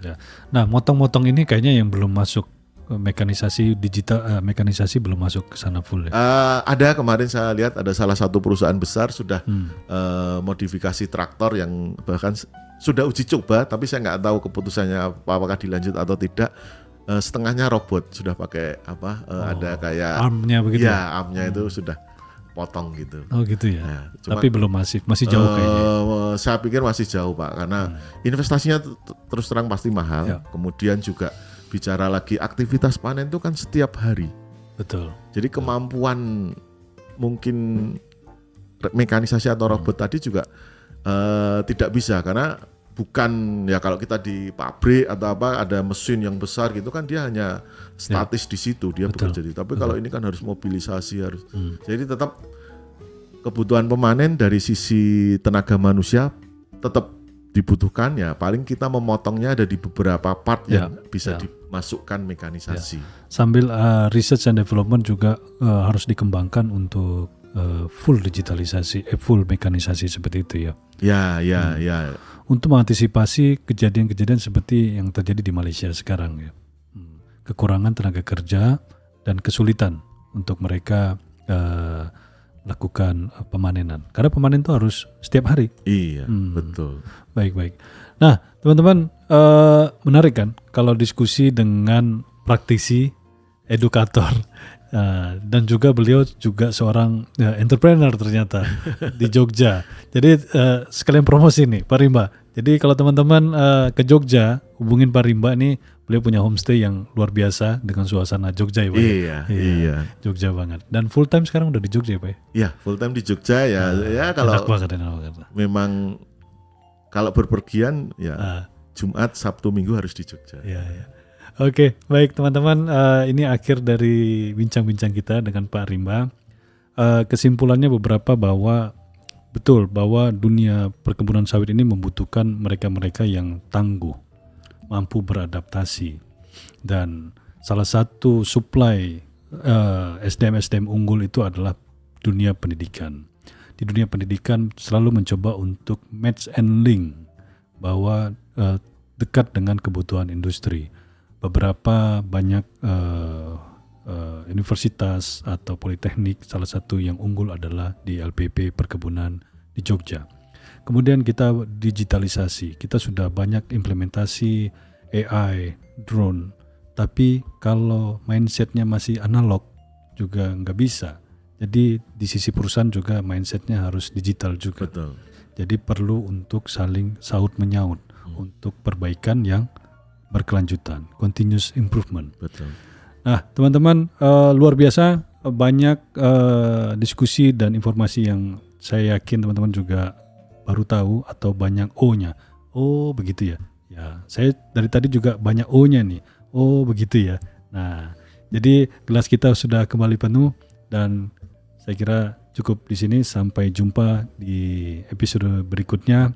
S1: Nah, motong-motong ini kayaknya yang belum masuk mekanisasi digital, mekanisasi belum masuk ke sana full ya.
S2: Ada kemarin saya lihat ada salah satu perusahaan besar sudah modifikasi traktor yang bahkan sudah uji coba, tapi saya nggak tahu keputusannya apakah dilanjut atau tidak. Setengahnya robot, sudah pakai ada kayak
S1: armnya begitu.
S2: Ya, armnya itu sudah potong gitu.
S1: Oh gitu ya. Nah, tapi belum masih jauh kayaknya.
S2: Saya pikir masih jauh Pak, karena investasinya terus terang pasti mahal. Kemudian juga bicara lagi aktivitas panen itu kan setiap hari.
S1: Betul.
S2: Jadi kemampuan mungkin mekanisasi atau robot tadi juga tidak bisa, karena bukan ya kalau kita di pabrik atau ada mesin yang besar gitu kan dia hanya statis di situ dia bekerja. Tapi kalau ini kan harus mobilisasi harus. Jadi tetap kebutuhan pemanen dari sisi tenaga manusia tetap dibutuhkan ya. Paling kita memotongnya ada di beberapa part yang bisa dimasukkan mekanisasi.
S1: Sambil research and development juga harus dikembangkan untuk full digitalisasi, full mekanisasi seperti itu ya.
S2: Ya.
S1: Untuk mengantisipasi kejadian-kejadian seperti yang terjadi di Malaysia sekarang ya. Kekurangan tenaga kerja dan kesulitan untuk mereka lakukan pemanenan. Karena pemanen itu harus setiap hari.
S2: Iya, betul.
S1: Baik. Nah, teman-teman, menarik kan kalau diskusi dengan praktisi, edukator, dan juga beliau juga seorang entrepreneur ternyata di Jogja. Jadi sekalian promosi nih Pak Rimba. Jadi kalau teman-teman ke Jogja, hubungin Pak Rimba nih. Beliau punya homestay yang luar biasa dengan suasana Jogja ya Pak.
S2: Iya.
S1: Jogja banget. Dan full time sekarang udah di Jogja ya Pak?
S2: Iya, full time di Jogja ya. Ya kalau
S1: enak banget.
S2: Memang kalau berpergian ya Jumat, Sabtu, Minggu harus di Jogja.
S1: Iya. Oke, baik teman-teman, ini akhir dari bincang-bincang kita dengan Pak Rimba. Kesimpulannya beberapa bahwa dunia perkebunan sawit ini membutuhkan mereka-mereka yang tangguh, mampu beradaptasi, dan salah satu supply SDM unggul itu adalah dunia pendidikan. Di dunia pendidikan selalu mencoba untuk match and link bahwa dekat dengan kebutuhan industri. Beberapa banyak universitas atau politeknik, salah satu yang unggul adalah di LPP Perkebunan di Jogja. Kemudian kita digitalisasi, kita sudah banyak implementasi AI, drone, tapi kalau mindsetnya masih analog juga nggak bisa. Jadi di sisi perusahaan juga mindsetnya harus digital juga.
S2: Betul.
S1: Jadi perlu untuk saling saut menyaut untuk perbaikan yang berkelanjutan, continuous improvement.
S2: Betul.
S1: Nah, teman-teman, luar biasa banyak diskusi dan informasi yang saya yakin teman-teman juga baru tahu atau banyak O-nya. Oh, begitu ya. Ya, saya dari tadi juga banyak O-nya nih. Oh, begitu ya. Nah, jadi gelas kita sudah kembali penuh dan saya kira cukup di sini. Sampai jumpa di episode berikutnya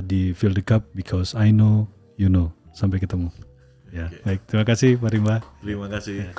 S1: di Fill the Cup because I know you know. Sampai ketemu. Ya, baik. Terima kasih Pak Rimba.
S2: Terima kasih.